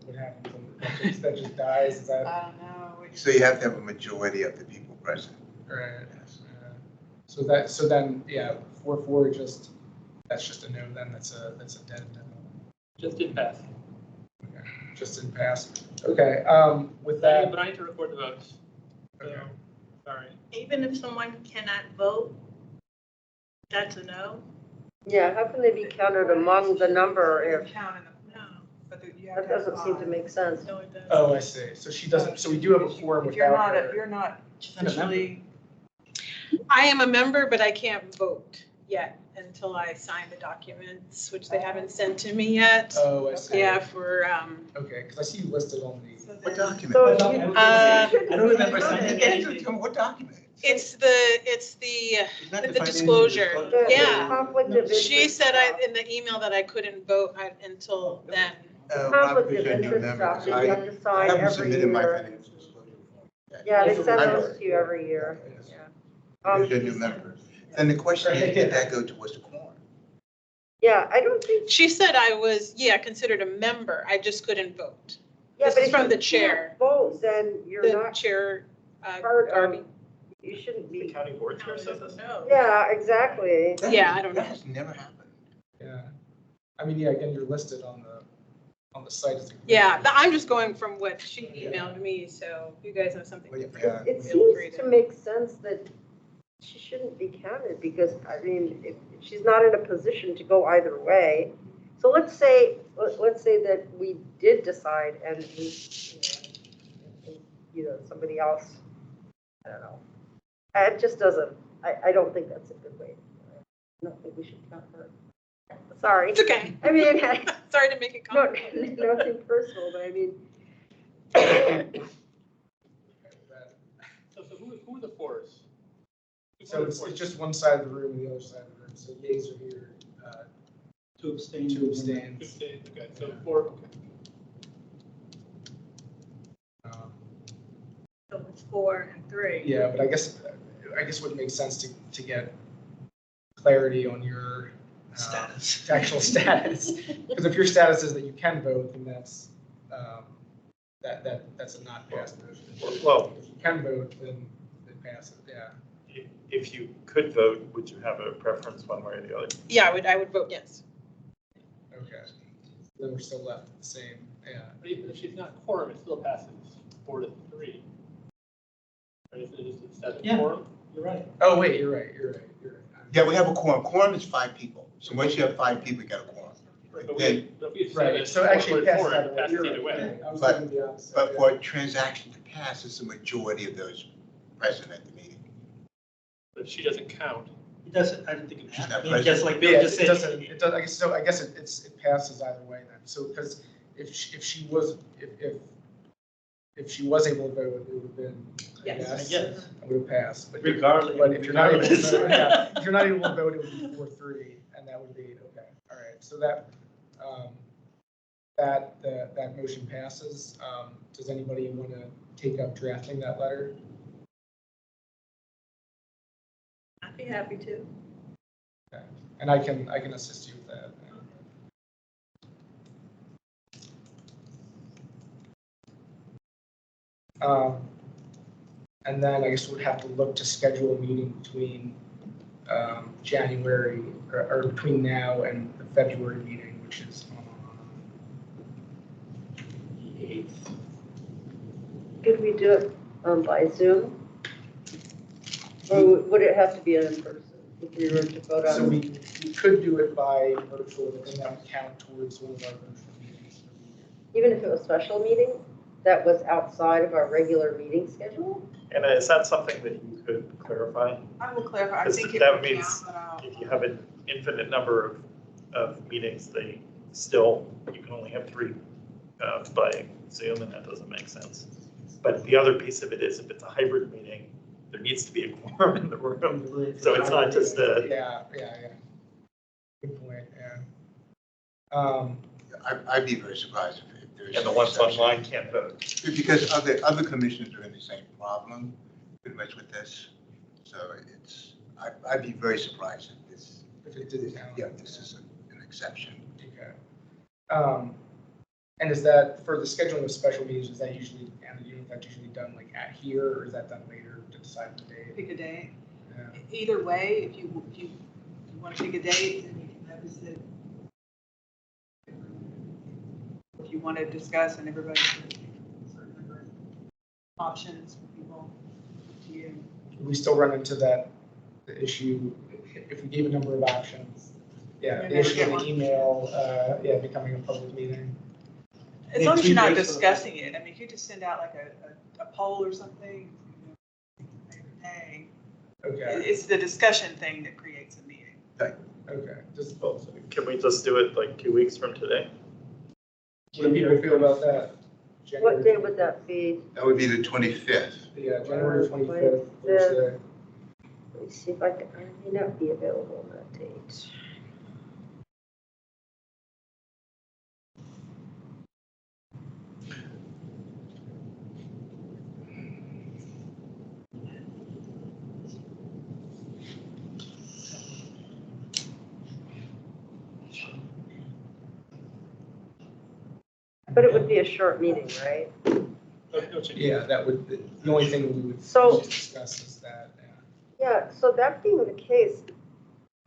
What happens? That just dies, is that? I don't know. So you have to have a majority of the people present. Right. So then, yeah, 4-4, that's just a no, then that's a dead no. Just didn't pass. Okay, just didn't pass. Okay, with But that, I need to record the votes. So, okay. sorry. Even if someone cannot vote, that's a no? Yeah, how can they be counted among the number if, Counting them, No. but you have that to have doesn't seem to five. make sense. No, it doesn't. Oh, I see. So she doesn't, so we do have a quorum If you're without not, her. if you're not She's not a member. officially, I am a member, but I can't vote yet until I sign the documents, which they haven't sent to me yet. Oh, I see. Yeah, for, Okay, because I see you listed on the, What document? So I you- don't you I shouldn't don't remember be signing voting. anything. Tell me what document? It's the Not the financial disclosure. The Yeah. conflict of interest. She said stuff. in the email that I couldn't vote until then. Conflict of interest stuff that you have to sign every submitted my year. financial disclosure form. Yeah, they send I those voted. to you every year, Yes. yeah. Because you're a new member. Then the question is, did that go towards the quorum? Yeah, I don't think, She said I was, considered a member. I just couldn't vote. yeah, This but is if from you the can't chair. vote, then you're The not chair, part Garvey. of, you shouldn't The be. county board chair says this? Yeah, exactly. Yeah, I don't know. That has never happened. Yeah. I mean, yeah, again, you're listed on the site as a. Yeah, but I'm just going from what she emailed me, so if you guys have something Well, different. yeah. It Feel free seems to- to make sense that she shouldn't be counted because, I mean, if she's not in a position to go either way. So let's say that we did decide and we, somebody else, I don't know. It just doesn't, I don't think that's a good way. I don't think we should count her. Sorry. It's okay. I mean, Sorry to make it no, complicated. nothing personal, but I mean, So who are the fours? So it's just one side of the room and the other side of the room. So yays are here, To abstain. two abstains. Abstain, okay, so 4, okay. So it's 4 and 3. Yeah, but I guess it would make sense to get clarity on your Status. actual status. Because if your status is that you can vote, then that's that's a not passed motion. Well, If you can vote, then it passes. Yeah. if you could vote, would you have a preference one way or the other? Yeah, I would vote yes. Okay. Then we're still left with the same. Yeah. But even if she's not quorum, it still passes 4 to 3. Right, isn't it just a 7 Yeah. quorum? You're right. Oh wait, you're right. Yeah, we have a quorum. Quorum is 5 people. So once you have 5 people, you got a quorum. But Then, if we have Right. 7, So actually, it passes 4, either it way. passes You're either way. right. I was But- thinking the opposite. but Yeah. for a transaction to pass, it's the majority of those present at the meeting. But if she doesn't count, It doesn't, I didn't think it She's not happened. Just like Yeah, Bill it just said. doesn't, it does, I guess, so I guess it passes either way then. So, because if she was able to vote, it would have been a Yes. Yes. it would have passed. But Regardless. But if you're not able to regardless. vote, yeah, if you're not able to vote, it would be 4-3, and that would be, okay, all right. So that, that motion passes. Does anybody want to take up drafting that letter? I'd be happy to. Okay. And I can assist you with that. And then I guess we'd have to look to schedule a meeting between January, or between now and the February meeting, which is on the 8th. could we do it by Zoom? Or would it have to be in person if we were to vote So on? we could do it by virtual, but then that would count towards one of our virtual meetings for the year. Even if it was a special meeting that was outside of our regular meeting schedule? And is that something that you could clarify? I will clarify, I Because think it that would means count, but I'll. If you have an infinite number of meetings, they still, you can only have 3 by Zoom, and that doesn't make sense. But the other piece of it is if it's a hybrid meeting, there needs to be a quorum in the room. So it's not just a. Yeah. Good point, yeah. I'd be very surprised if there's. And the ones online can't vote. Because other commissioners are in the same problem pretty much with this. So I'd be very surprised if this. If it didn't count. Yeah, this is an exception. Okay. And is that, for the scheduling of special meetings, is that usually, and you know, that's usually done like at here, or is that done later to decide the date? Pick a day. Yeah. Either way, if you want to pick a date, then you can notice it. If you want to discuss and everybody can pick a certain number of options for people, up to you. We still run into the issue, if we gave a number of options, Yeah, the issue never of get the email, becoming a public meeting. As long as you're not discussing it, I mean, if you just send out like a poll or something, hey, Okay, it's the discussion thing that creates a meeting. okay. Just, Well, can we just do it like 2 weeks from today? what do people feel about that? What day would that be? That would be the 25th. Yeah, January 25th, 25th. Thursday. Let me see if I may not be available on that date. But it would be a short meeting, right? Yeah, that would, the only thing we would So- discuss is that, yeah. Yeah, so that being the case,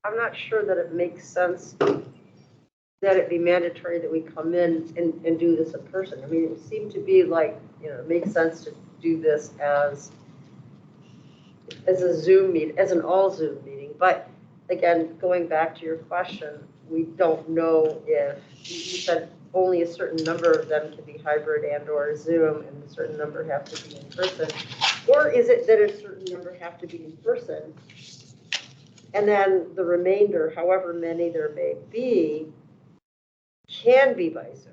I'm not sure that it makes sense that it be mandatory that we come in and do this in person. I mean, it seemed to be like, it makes sense to do this as a Zoom meet, as an all Zoom meeting. But again, going back to your question, we don't know if, you said only a certain number of them can be hybrid and or Zoom, and a certain number have to be in person. Or is it that a certain number have to be in person? And then the remainder, however many there may be, can be by Zoom.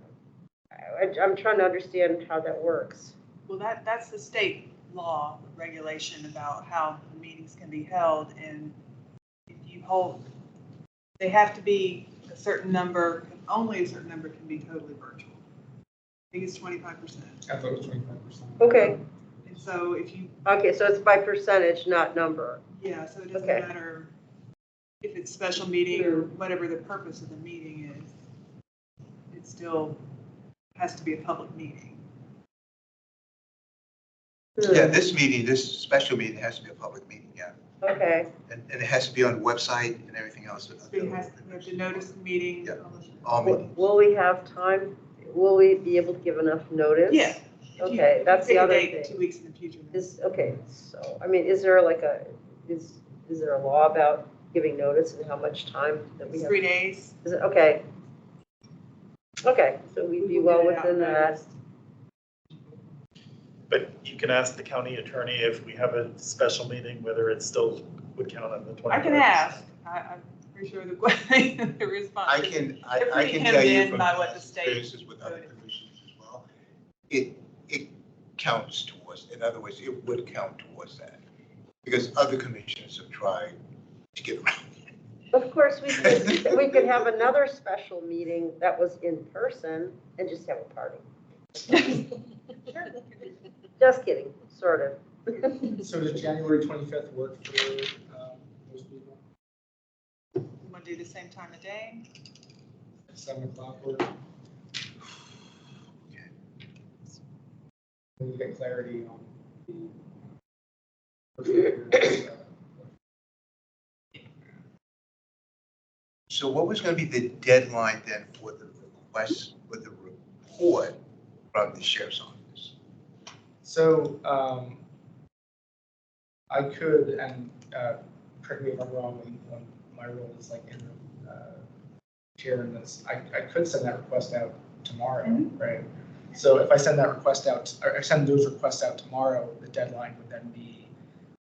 I'm trying to understand how that works. Well, that's the state law regulation about how the meetings can be held, and if you hold, they have to be a certain number, only a certain number can be totally virtual. I think it's 25%. I thought it was 25%. Okay, And so if you, okay, so it's by percentage, not number. yeah, so it doesn't Okay. matter if it's special meeting or whatever the purpose of the meeting is, it still has to be a public meeting. Yeah, this meeting, this special meeting has to be a public meeting, yeah. Okay, And it has to be on the website and everything else. So you have to notice the meeting. Yeah. publish it. All meetings. will we have time? Will we be able to give enough notice? Yeah. If you- Okay, if that's you the pick a other date thing. 2 weeks in the future. Okay, so, I mean, is there like is there a law about giving notice and how much time that we It's have? 3 days. Is it, okay. Okay, so we'd be We'll well get it out within that. noticed. But you can ask the county attorney if we have a special meeting, whether it still would count on the 25%. I can ask. I'm pretty sure the response. I is can, they're I pretty can hemmed tell you in from by what the past state experiences with other voted. commissions as well, it counts towards, in other words, it would count towards that. Because other commissions have tried to get around it. Of course, we could have another special meeting that was in person and just have a party. Just kidding, sort of. So does January 25th work for most people? Want to do the same time of day? 7 o'clock work? We need to get clarity on the. So what was going to be the deadline then for the request, for the report from the sheriff's office? So I could, and correct me if I'm wrong, when my role is like in the chair in this, I could send that request out tomorrow, right? So if I send that request out, or I send those requests out tomorrow, the deadline would then be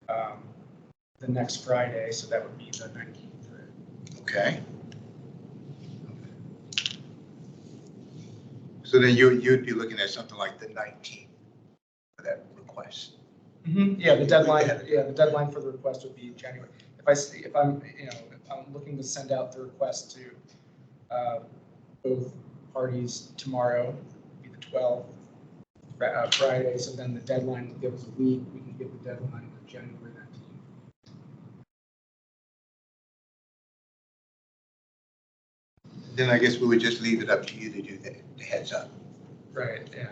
the next Friday, so that would be the 19th. Okay. So then you'd be looking at something like the 19th for that request. Yeah, the deadline. Yeah, the deadline for the request would be January. If I'm looking to send out the request to both parties tomorrow, would be the 12th, Friday. So then the deadline would give us a week. We can give the deadline of January 19th. Then I guess we would just leave it up to you to do the heads up, Right. Yeah.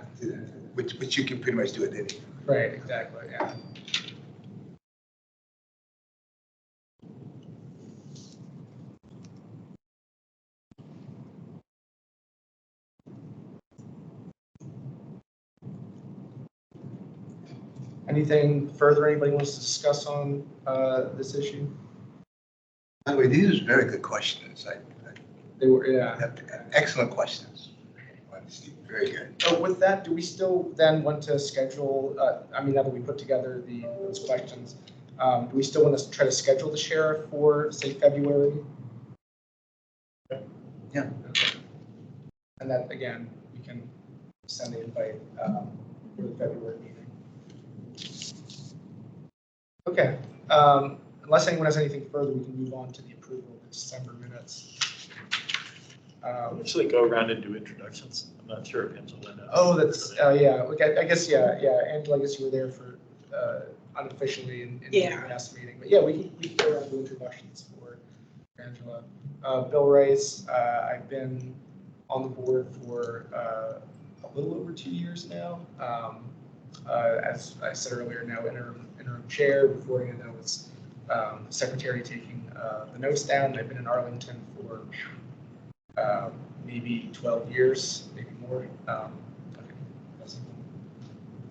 which you can pretty much do it anyway. Right. Exactly. Yeah. Anything further anybody wants to discuss on this issue? By the way, these are very good questions. They were, yeah. Excellent questions. Honestly, very good. So with that, do we still then want to schedule, I mean, now that we put together those questions, do we still want to try to schedule the sheriff for, say, February? Yeah. Okay. And that, again, we can send the invite for the February meeting. Okay. unless anyone has anything further, we can move on to the approval of the December minutes. I'll actually go around and do introductions. I'm not sure if Angela knows. Oh, that's, yeah, like, I guess, yeah, Angela, I guess you were there for, unofficially in the Yeah. last meeting, but yeah, we can go around and do introductions for Angela. Bill Rice, I've been on the board for, a little over 2 years now. As I said earlier, now interim chair, before you know, was, secretary taking, the notes down. I've been in Arlington for, maybe 12 years, maybe more.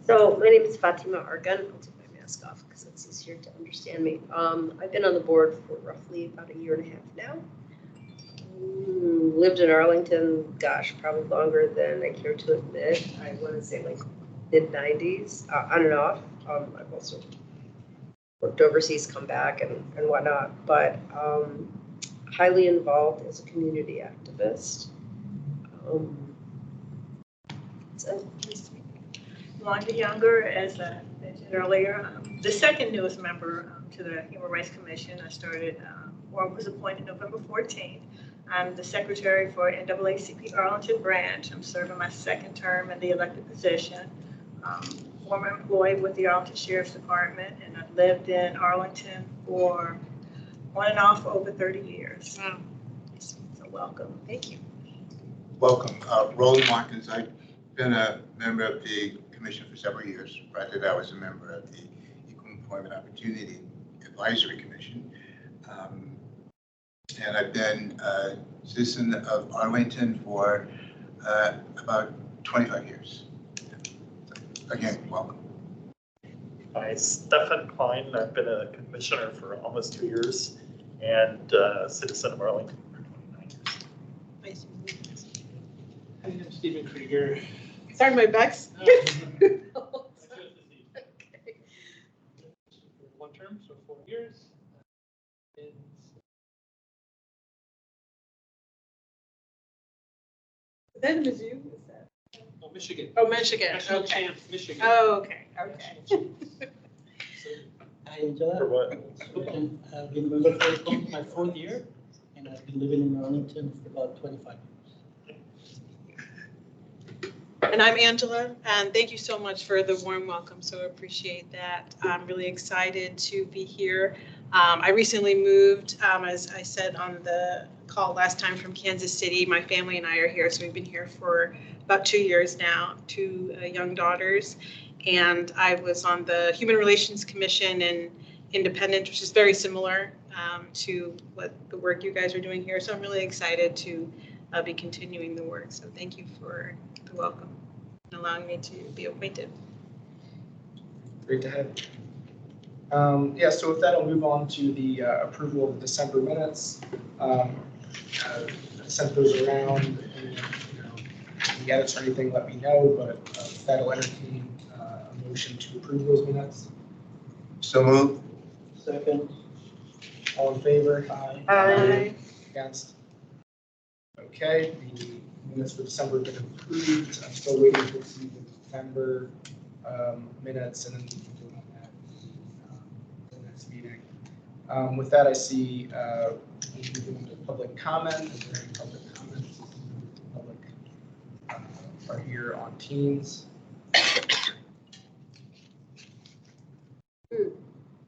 So my name is Fatima Argan. I'll take my mask off because it's easier to understand me. I've been on the board for roughly about a year and a half now. Lived in Arlington, gosh, probably longer than I care to admit. I want to say like mid-90s, on and off. I've also worked overseas, come back and whatnot, but highly involved as a community activist. That's it. Nice to meet you. Wanda Younger, as I mentioned earlier, the second newest member to the Human Rights Commission. I started, or was appointed November 14th. I'm the secretary for NAACP Arlington branch. I'm serving my second term in the elected position. Former employee with the Arlington Sheriff's Department, and I've lived in Arlington for on and off for over 30 years. Wow. So welcome. Thank you. Welcome. Roland Watkins. I've been a member of the commission for several years. Prior to that, I was a member of the Equal Employment Opportunity Advisory Commission. And I've been a citizen of Arlington for about 25 years. Again, welcome. Hi, Stefan Klein. I've been a commissioner for almost 2 years and a citizen of Arlington for 29 years. Nice to meet you. My name is Stephen Krieger. Sorry, my back's. Okay. One term, so 4 years. And Is that Mizzou? Is that? oh, Michigan. Oh, Michigan. National Okay. champ, Michigan. Oh, okay. Okay. National champs. So, Hi, Angela. For what? And I've been a member for my 4th year, and I've been living in Arlington for about 25 years. And I'm Angela, and thank you so much for the warm welcome. So appreciate that. I'm really excited to be here. I recently moved, as I said on the call last time, from Kansas City. My family and I are here, so we've been here for about 2 years now, 2 young daughters. And I was on the Human Relations Commission and Independent, which is very similar to what the work you guys are doing here. So I'm really excited to be continuing the work. So thank you for the welcome and allowing me to be acquainted. Great to have you. Yeah, so with that, I'll move on to the approval of the December minutes. I sent those around, and, you know, any edits or anything, let me know, but with that, I'll entertain a motion to approve those minutes. So moved. Second. All in favor? Aye. Against? Okay, the minutes for December have been approved. I'm still waiting to see the November minutes, and then we can vote on that the next meeting. With that, I see we can go into public comment. Is there any public comments? Public are here on Teams.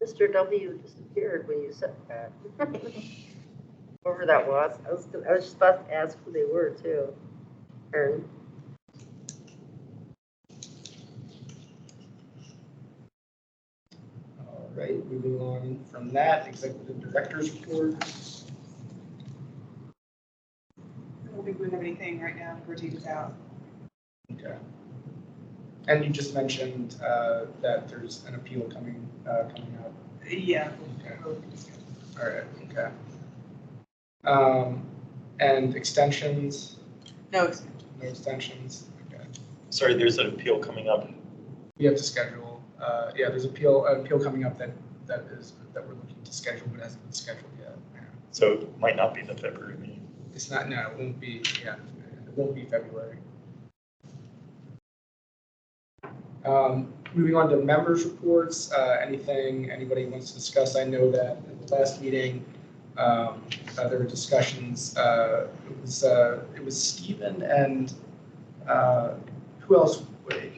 Mr. W disappeared when you said that. Whoever that was, I was just about to ask who they were too. Aaron. All right, moving on from that, executive director's report. I don't think we have anything right now for teams out. Okay. And you just mentioned that there's an appeal coming up. Yeah. Okay. All right, okay. And extensions? No extension. No extensions? Okay. Sorry, there's an appeal coming up. We have to schedule, yeah, there's an appeal coming up that we're looking to schedule, but hasn't been scheduled yet. Yeah. So it might not be the February meeting. It's not, no, it won't be, yeah, it won't be February. Moving on to members' reports, anything anybody wants to discuss? I know that at the last meeting, there were discussions. It was Stephen and who else?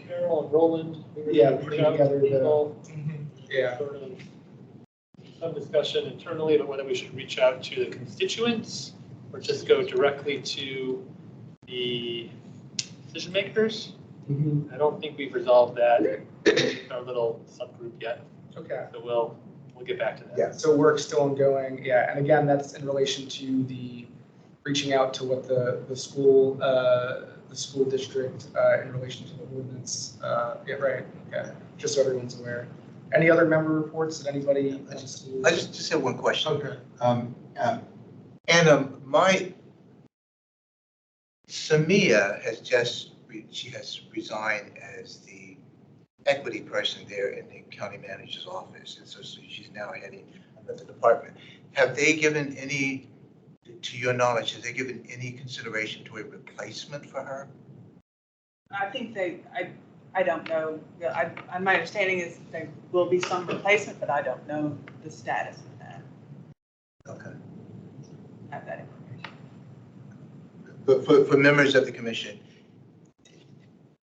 Carol and Roland. We were Yeah, reaching putting out to together the- people, Yeah. sort of some discussion internally about whether we should reach out to the constituents or just go directly to the decision makers. I don't think we've resolved that in our little subgroup yet, Okay. so we'll get back to that. Yeah, so work's still ongoing, yeah, and again, that's in relation to the reaching out to what the school district, in relation to the ordinance, yeah, right, okay, just so everyone's aware. Any other member reports that anybody wants to? I just have one question. Okay. Anna, Samia she has resigned as the equity person there in the county manager's office, and so she's now heading another department. Have they given any, to your knowledge, have they given any consideration to a replacement for her? I think I don't know. My understanding is there will be some replacement, but I don't know the status of that. Okay. I have that information. But for members of the commission,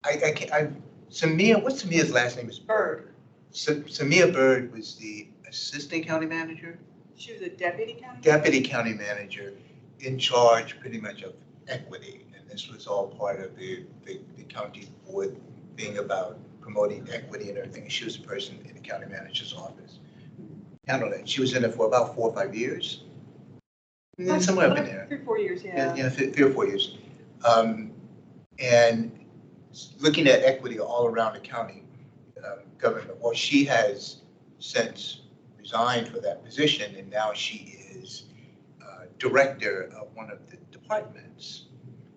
Samia, what's Samia's last name? Is Bird. Samia Bird was the assistant county manager? She was a deputy county? Deputy county manager in charge pretty much of equity. And this was all part of the county board thing about promoting equity and everything. She was the person in the county manager's office. Handled it. She was in it for about 4 or 5 years. And then somewhere up in there. 3 or 4 years, yeah. Yeah, 3 or 4 years. And looking at equity all around the county government, well, she has since resigned for that position, and now she is director of one of the departments.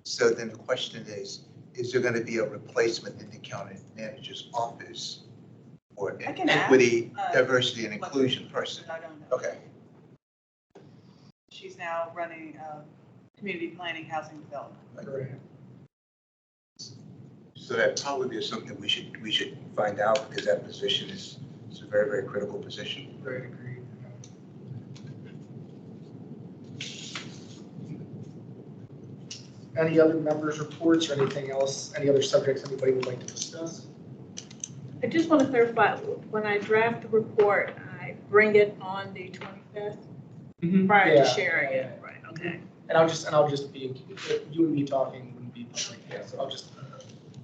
So then the question is there going to be a replacement in the county manager's office for an can equity, ask, diversity, and inclusion person? I don't know. Okay. She's now running community planning, housing development. Right. So that probably is something we should find out, because that position is a very, very critical position. Right, agreed. Any other members' reports or anything else, any other subjects anybody would like to discuss? I just want to clarify, when I draft the report, I bring it on the 25th prior Yeah, to sharing yeah, it, right, okay. And I'll just be, you and me talking wouldn't be public, yeah, so I'll just.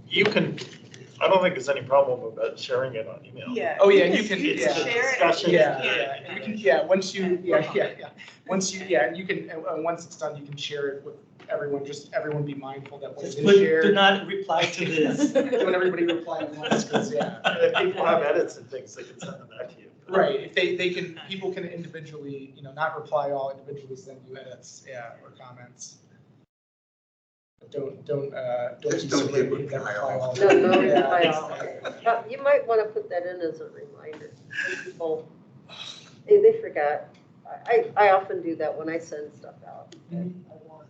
You can, I don't think there's any problem about sharing it on email. Yeah. Oh, yeah, you can, It's yeah. a share it. discussion. Yeah, you can, yeah, once you, once you, yeah, and you can, once it's done, you can share it with everyone, just everyone be mindful that when Just it is put, do shared, not reply to this. when everybody reply at once, because, yeah. And if people have edits and things, they can send them back to you. Right, if they can, people can individually, not reply all, individually send you edits, yeah, or comments. But don't Just be don't so hit ready to reply reply all. all. No, no Yeah, replies. yeah. You might want to put that in as a reminder. When people, they forgot. I often do that when I send stuff out. Mhm. I want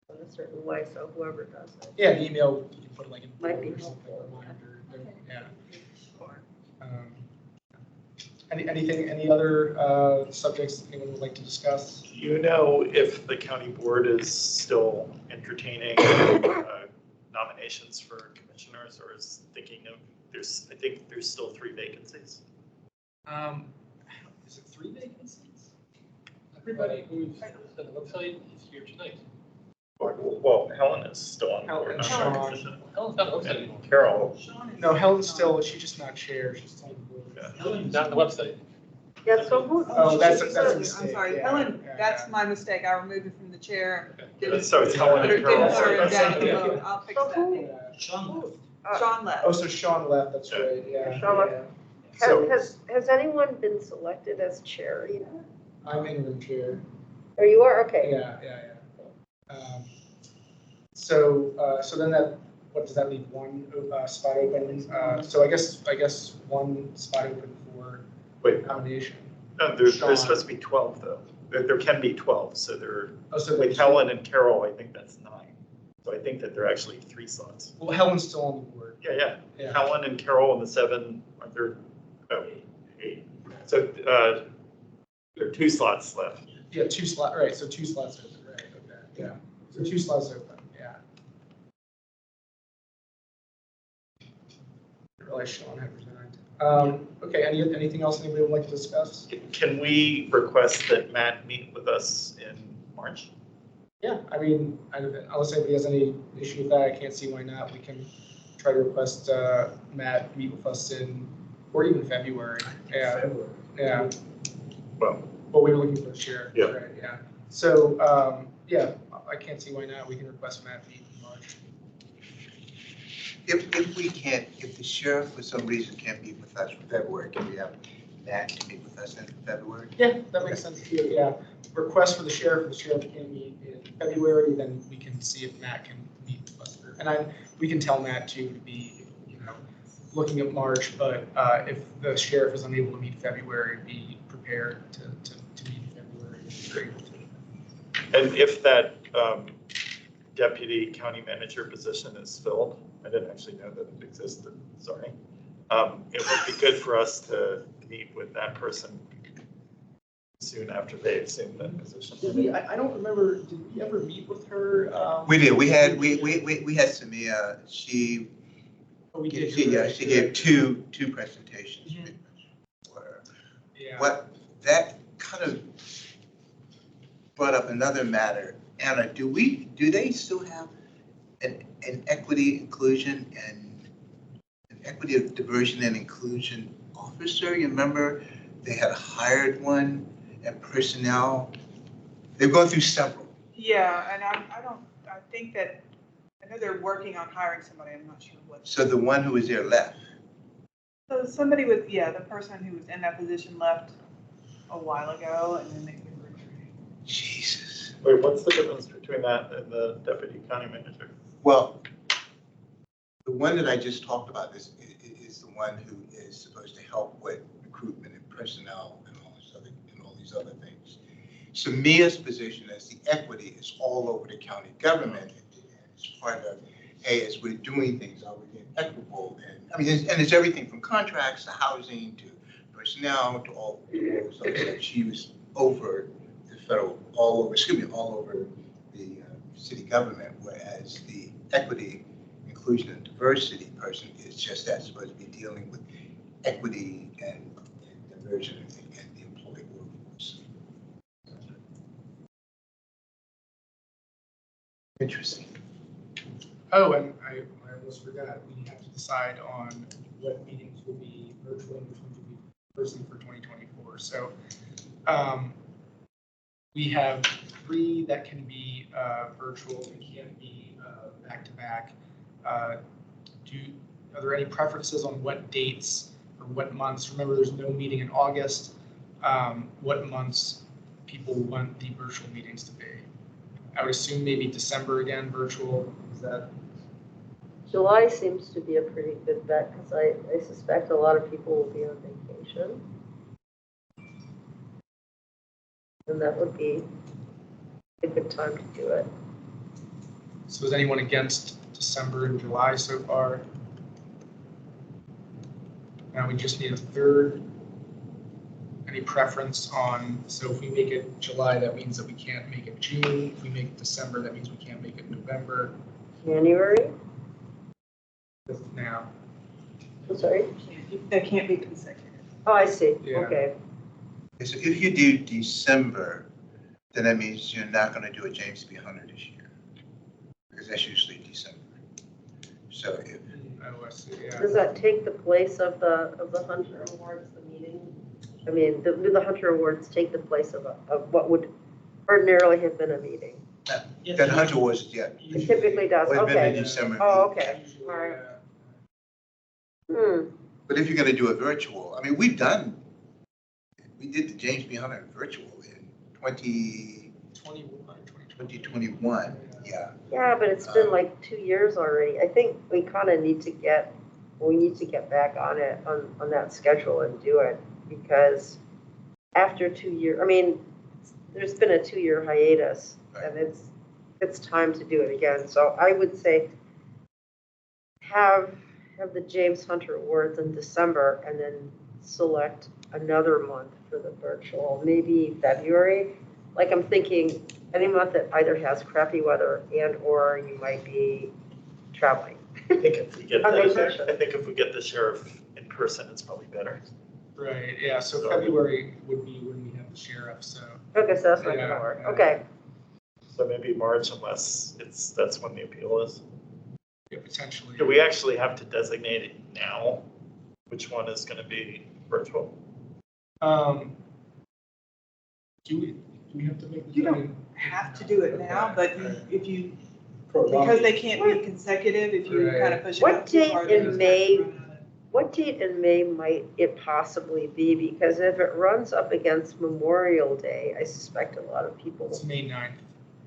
in a certain way, so whoever does it. Yeah, the email, you can put like in Might be or something, helpful. reminder, yeah. Any other subjects anyone would like to discuss? Do you know if the county board is still entertaining nominations for commissioners, or is thinking of, I think there's still 3 vacancies? Is it 3 vacancies? Everybody who's on the website is here tonight. Well, Helen is still on the board. And not Sean. her position. Helen's not on the website And anymore. Carol, No, Helen's still, she's just not chair, she's on the board. Yeah. Helen's not on the website. Yeah, so who? Oh, that's a I'm mistake. sorry, Yeah, Helen, yeah, that's yeah. my mistake. I removed her from the chair. so it's Helen and Didn't Carol. put her Sorry. down the vote. I'll fix So who- that. Yeah. Sean left. Oh, so Sean left, that's Yeah. right, yeah. Sean left. yeah. So Has anyone been selected as chair yet? I'm interim chair. Oh, you are? Okay. Yeah. So then what does that leave? One spot open? So I guess one spot open for Wait. nomination. No, there's Sean. supposed to be 12 though. There can be 12, so Oh, so with Helen and Carol, I think that's 9. So I think that there are actually 3 slots. Well, Helen's still on the board. Yeah. Yeah. Helen and Carol on the 7th, are there, oh, 8. So there are 2 slots left. Yeah, 2 slots, right, so 2 slots open, right, okay, yeah. So 2 slots open, yeah. Didn't realize Sean had resigned. Okay, anything else anybody would like to discuss? Can we request that Matt meet with us in March? Yeah, I mean, unless anybody has any issue with that, I can't see why not. We can try to request Matt meet with us or even February. Yeah, yeah. Well, But we were looking for a chair. Yeah. Right, yeah. So, yeah, I can't see why not. We can request Matt meet in March. If we can't, if the sheriff for some reason can't meet with us in February, can we have Matt to meet with us in February? Yeah, that makes sense too, yeah. Request for the sheriff, if the sheriff can meet in February, then we can see if Matt can meet with us. And we can tell Matt too to be, looking at March, but if the sheriff is unable to meet in February, be prepared to meet in February if you're able to. and if that deputy county manager position is filled, I didn't actually know that it existed, sorry. It would be good for us to meet with that person soon after they assume that position. I don't remember, did we ever meet with her? We did, we had Samia, she did. she gave two presentations. Mhm. For her. Yeah. What, that kind of brought up another matter. Anna, do they still have an equity, inclusion, and an equity of diversion and inclusion officer? You remember they had hired one and personnel, they've gone through several. Yeah, and I think that, I know they're working on hiring somebody, I'm not sure what. So the one who was there left. So somebody with, the person who was in that position left a while ago, and then they've been recruiting. Jesus. Wait, what's the difference between that and the deputy county manager? Well, the one that I just talked about is the one who is supposed to help with recruitment and personnel and all these other things. Samia's position as the equity is all over the county government. It's part of, hey, as we're doing things, are we being equitable? And I mean, it's everything from contracts to housing to personnel to all those other stuff. She was over the federal, all over the city government, whereas the equity, inclusion, and diversity person is just that, supposed to be dealing with equity and diversion and the employee workforce. Interesting. Oh, and I almost forgot, we have to decide on what meetings will be virtual and which ones will be person for 2024. So we have 3 that can be virtual, they can't be back-to-back. Are there any preferences on what dates or what months? Remember, there's no meeting in August. What months people want the virtual meetings to be? I would assume maybe December again, virtual. Is that? July seems to be a pretty good bet because I suspect a lot of people will be on vacation. And that would be a good time to do it. So is anyone against December and July so far? Now we just need a third. Any preference on, so if we make it July, that means that we can't make it June. If we make it December, that means we can't make it November. January? Now. I'm sorry? That can't be consecutive. Oh, I see. Yeah. Okay. So if you do December, then that means you're not going to do a James B. Hunter this year, because that's usually December. So if Oh, I see, yeah. Does that take the place of the Hunter Awards, the meeting? I mean, do the Hunter Awards take the place of what would ordinarily have been a meeting? that Hunter was, yeah. It typically does, Would have been in okay. December. Oh, okay. Usually, All right. yeah. But if you're going to do it virtual, I mean, we did the James B. Hunter virtual in 2021, yeah. Yeah, but it's been like 2 years already. I think we kind of need to get back on it, on that schedule and do it, because after 2 years, I mean, there's been a 2-year hiatus, and it's time to do it again. So I would say have have the James Hunter Awards in December and then select another month for the virtual, maybe February. Like I'm thinking any month that either has crappy weather and or you might be traveling. I think if we get On the, vacation. I think if we get the sheriff in person, it's probably better. Right, yeah, so February would be when we have the sheriff, so. Okay, so that's not Yeah, gonna work. yeah. Okay. So maybe March, unless that's when the appeal is. Yeah, potentially. Do we actually have to designate it now? Which one is going to be virtual? Do we have to make? You don't have to do it now, but if you, because Prolonged. they can't be consecutive, if you Right. kind of push it What out too date far. in then you start to May? run out of- What date in May might it possibly be? Because if it runs up against Memorial Day, I suspect a lot of people. It's May 9th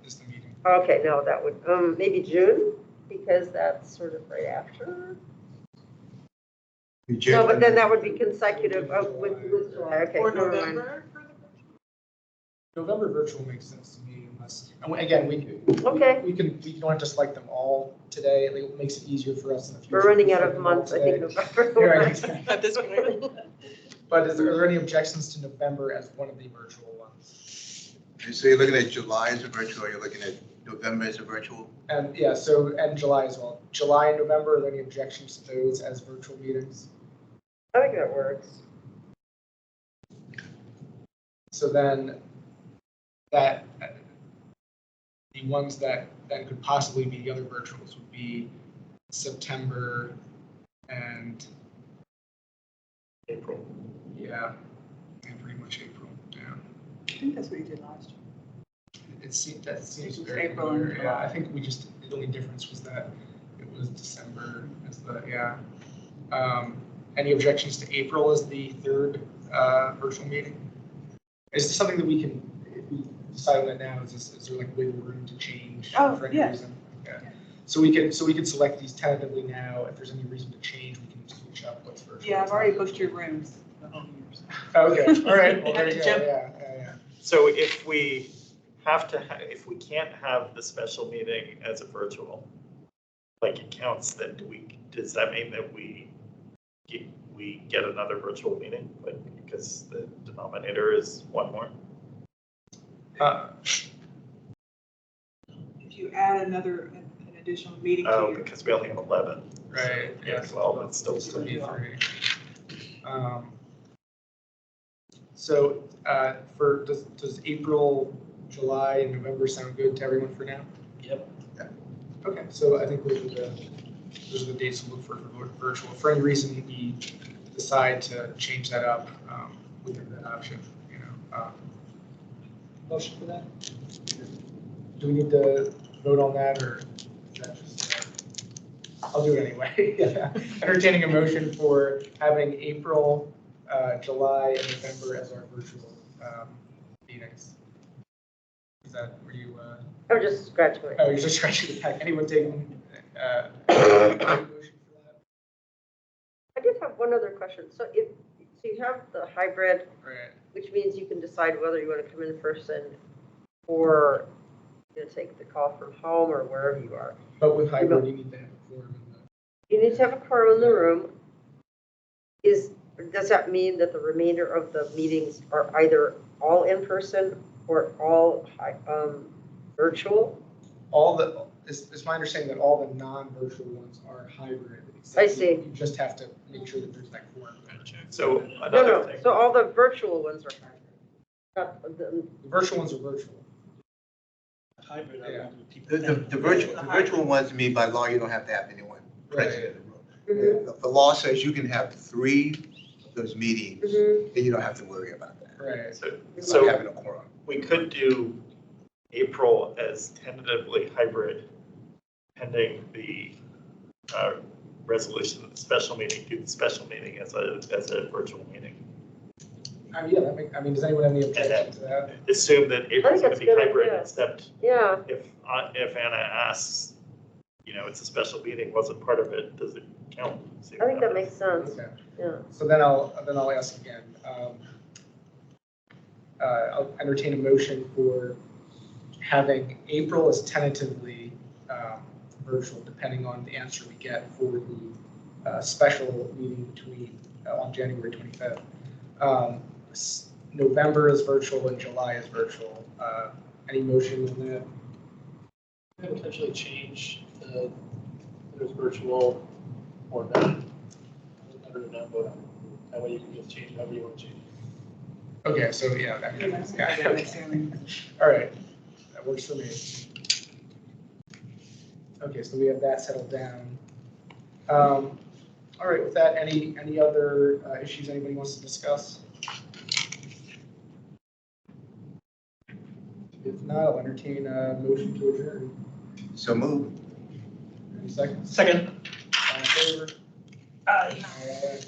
is the meeting. Okay, no, that would, maybe June, because that's sort of right after. No, but then that would be consecutive with July, okay. Or never mind. November for the virtual? November virtual makes sense to me unless, and again, Okay. we don't have to select them all today. It makes it easier for us in the future. We're running to out select of them all months, I think today. November. Right, exactly. At this point. But are there any objections to November as one of the virtual ones? So you're looking at July as a virtual, or you're looking at November as a virtual? And yeah, and July as well. July and November, are there any objections to those as virtual meetings? I think that works. So then that, the ones that could possibly be the other virtuals would be September and, April. yeah, and pretty much April, yeah. I think that's what you did last year. That seems was very April and familiar, yeah. I think the only difference was that it was December as the, yeah. Any objections to April as the third virtual meeting? Is this something that we can, if we decide on that now, is there like wiggle room to change Oh, for any yeah. reason? Okay. So we can select these tentatively now. If there's any reason to change, we can switch up what's virtual. Yeah, I've what's already not. booked your rooms the whole year. Okay, all right, well, there Have you to go, jump. yeah. So if we have to, if we can't have the special meeting as a virtual, like it counts, then does that mean that we get another virtual meeting? Like, because the denominator is one more? If you add an additional meeting to Oh, your. because we only have 11. Right, Yeah, 12, it's still Still be 3. 3. So does April, July, and November sound good to everyone for now? Yep. Okay, so I think those are the dates to look for virtual. For any reason we decide to change that up, we have that option, you know. Motion for that? Do we need to vote on that, or is that just, I'll do it anyway. Yeah. Entertaining a motion for having April, July, and November as our virtual meetings. Is that, were you, I'm just scratching my. oh, you're just scratching the back. Anyone taking, motion for that? I did have one other question. So you have the hybrid, Right. which means you can decide whether you want to come in person or take the call from home or wherever you are. But with hybrid, you need to have a quorum in the. You need to have a quorum in the room. Does that mean that the remainder of the meetings are either all in person or all virtual? It's my understanding that all the non-virtual ones are hybrid. I except see. You just have to make sure that there's that quorum. So No, another thing. so all the virtual ones are hybrid. Not the- The virtual ones are virtual. Hybrid, I Yeah. want people. The virtual ones, I mean, by law, you don't have to have anyone present in the room. Mhm, The law says you can have 3 of those meetings, mhm. and you don't have to worry about that. Right. So, Not so having a quorum. we could do April as tentatively hybrid pending the resolution of the special meeting, do the special meeting as a virtual meeting. Yeah, does anyone have any objection to that? Assume that April's going that's to be a good hybrid, idea. except Yeah, if Anna asks, it's a special meeting, wasn't part of it, does it count? See I what think that happens. makes sense. Okay. Yeah. So then I'll ask again. I'll entertain a motion for having April as tentatively virtual, depending on the answer we get for the special meeting between, on January 25th. November is virtual and July is virtual. Any motion on that? Could potentially change the, there's virtual or not. I don't know, but that way you can just change however you want to change it. Okay, so yeah, that Yeah, makes, that yeah. makes sense. All right, that works for me. Okay, so we have that settled down. All right, with that, any other issues anybody wants to discuss? If not, I'll entertain a motion to adjourn. So move. Any seconds? Second. All in favor? Aye. All right.